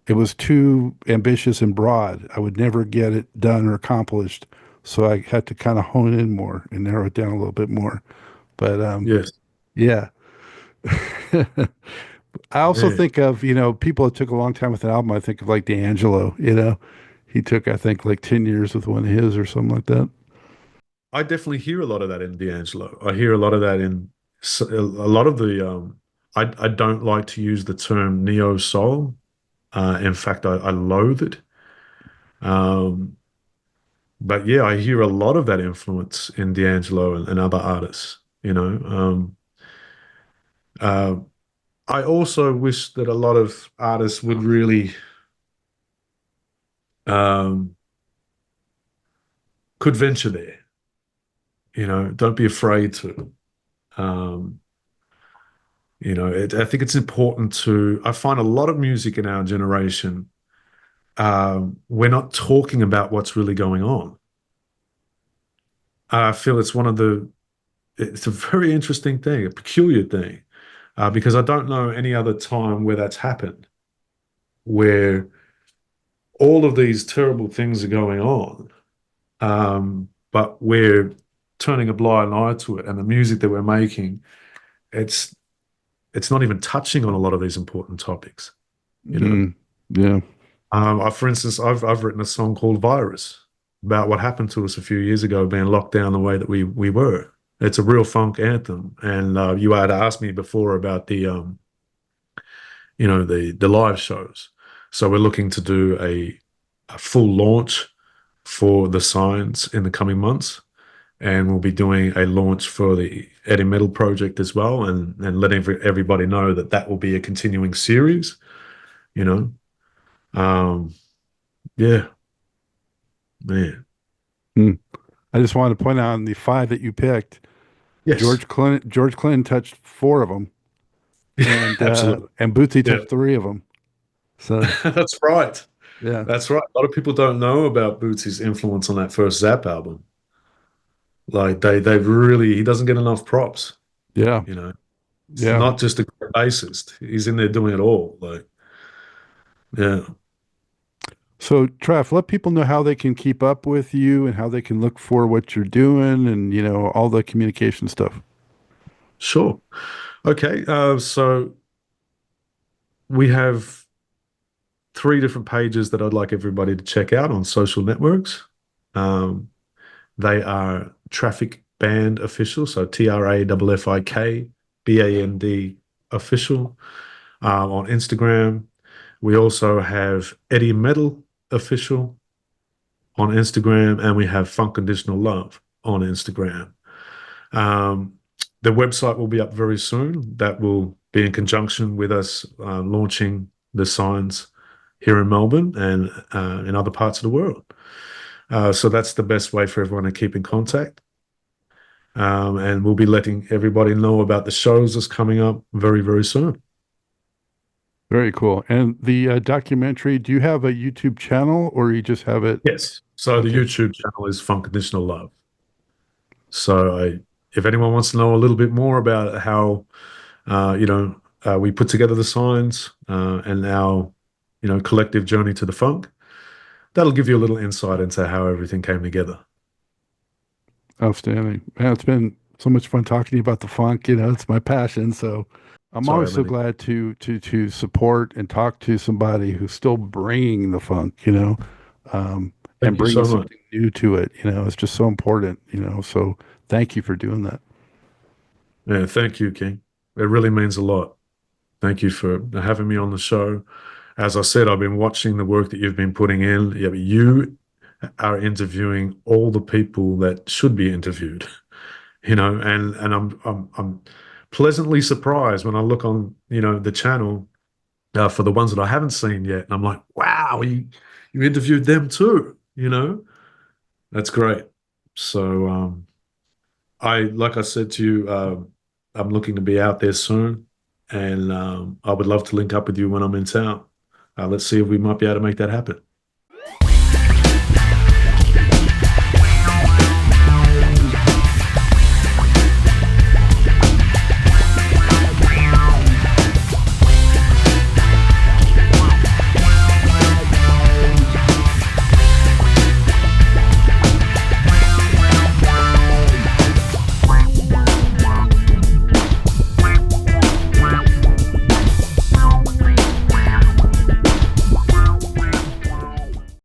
it was too ambitious and broad. I would never get it done or accomplished. So I had to kind of hone in more and narrow it down a little bit more. But Yes. yeah. I also Man. think of, you know, people that took a long time with an album. I think of like D'Angelo, you know, he took, I think, like 10 years with one of his or something like that. I definitely hear a lot of that in D'Angelo. I hear a lot of that in a lot of the. I don't like to use the term neo soul. In fact, I loathe it. Um, but yeah, I hear a lot of that influence in D'Angelo and other artists. You know, uh, I also wish that a lot of artists would really um, could venture there. You know, don't be afraid to. Um, You know, I think it's important to. I find a lot of music in our generation, we're not talking about what's really going on. I feel it's one of the. It's a very interesting thing, a peculiar thing, because I don't know any other time where that's happened, where all of these terrible things are going on, but we're turning a blind eye to it, and the music that we're making, it's it's not even touching on a lot of these important topics. You know. Mm, yeah. For instance, I've written a song called "Virus" about what happened to us a few years ago, being locked down the way that we were. It's a real funk anthem, and you had asked me before about you know, the live shows. So we're looking to do a full launch for the Signs in the coming months, and we'll be doing a launch for the Eddie Metal project as well, and letting everybody know that that will be a continuing series. You know, um, yeah, man, Hmm. I just wanted to point out on the five that you picked, yes, George Clinton touched four of them, absolutely, and Bootsy yeah, touched three of them. So that's right. yeah, That's right. A lot of people don't know about Bootsy's influence on that first Zap album. Like they've really, he doesn't get enough props. yeah, You know, it's yeah. not just a great bassist. He's in there doing it all. Like, yeah, So Traff, let people know how they can keep up with you and how they can look for what you're doing and all the communication stuff. sure. Okay. So we have three different pages that I'd like everybody to check out on social networks. Um, they are Traffik Band Official, so TRAFFIK Official on Instagram. We also have Eddie Metal Official on Instagram, and we have Funkoditionalove on Instagram. Um, the website will be up very soon. That will be in conjunction with us launching the signs here in Melbourne and in other parts of the world. So that's the best way for everyone to keep in contact. And we'll be letting everybody know about the shows that's coming up very, very soon. Very cool. And the documentary, do you have a YouTube channel or you just have it? Yes. So the Okay. YouTube channel is Funkaditional Love. So if anyone wants to know a little bit more about how, we put together the signs and our, collective journey to the funk, that'll give you a little insight into how everything came together. Outstanding. Man, it's been so much fun talking to you about the funk. It's my passion. So I'm Sorry, always so Lenny. glad to support and talk to somebody who's still bringing the funk, and Thank you bringing so much. something new to it. It's just so important, So thank you for doing that. Yeah, thank you, King. It really means a lot. Thank you for having me on the show. As I said, I've been watching the work that you've been putting in. Yeah, but you are interviewing all the people that should be interviewed, and I'm pleasantly surprised when I look on, the channel for the ones that I haven't seen yet, and I'm like, wow, you interviewed them too, That's great. So like I said to you, I'm looking to be out there soon, and I would love to link up with you when I'm in town. Let's see if we might be able to make that happen.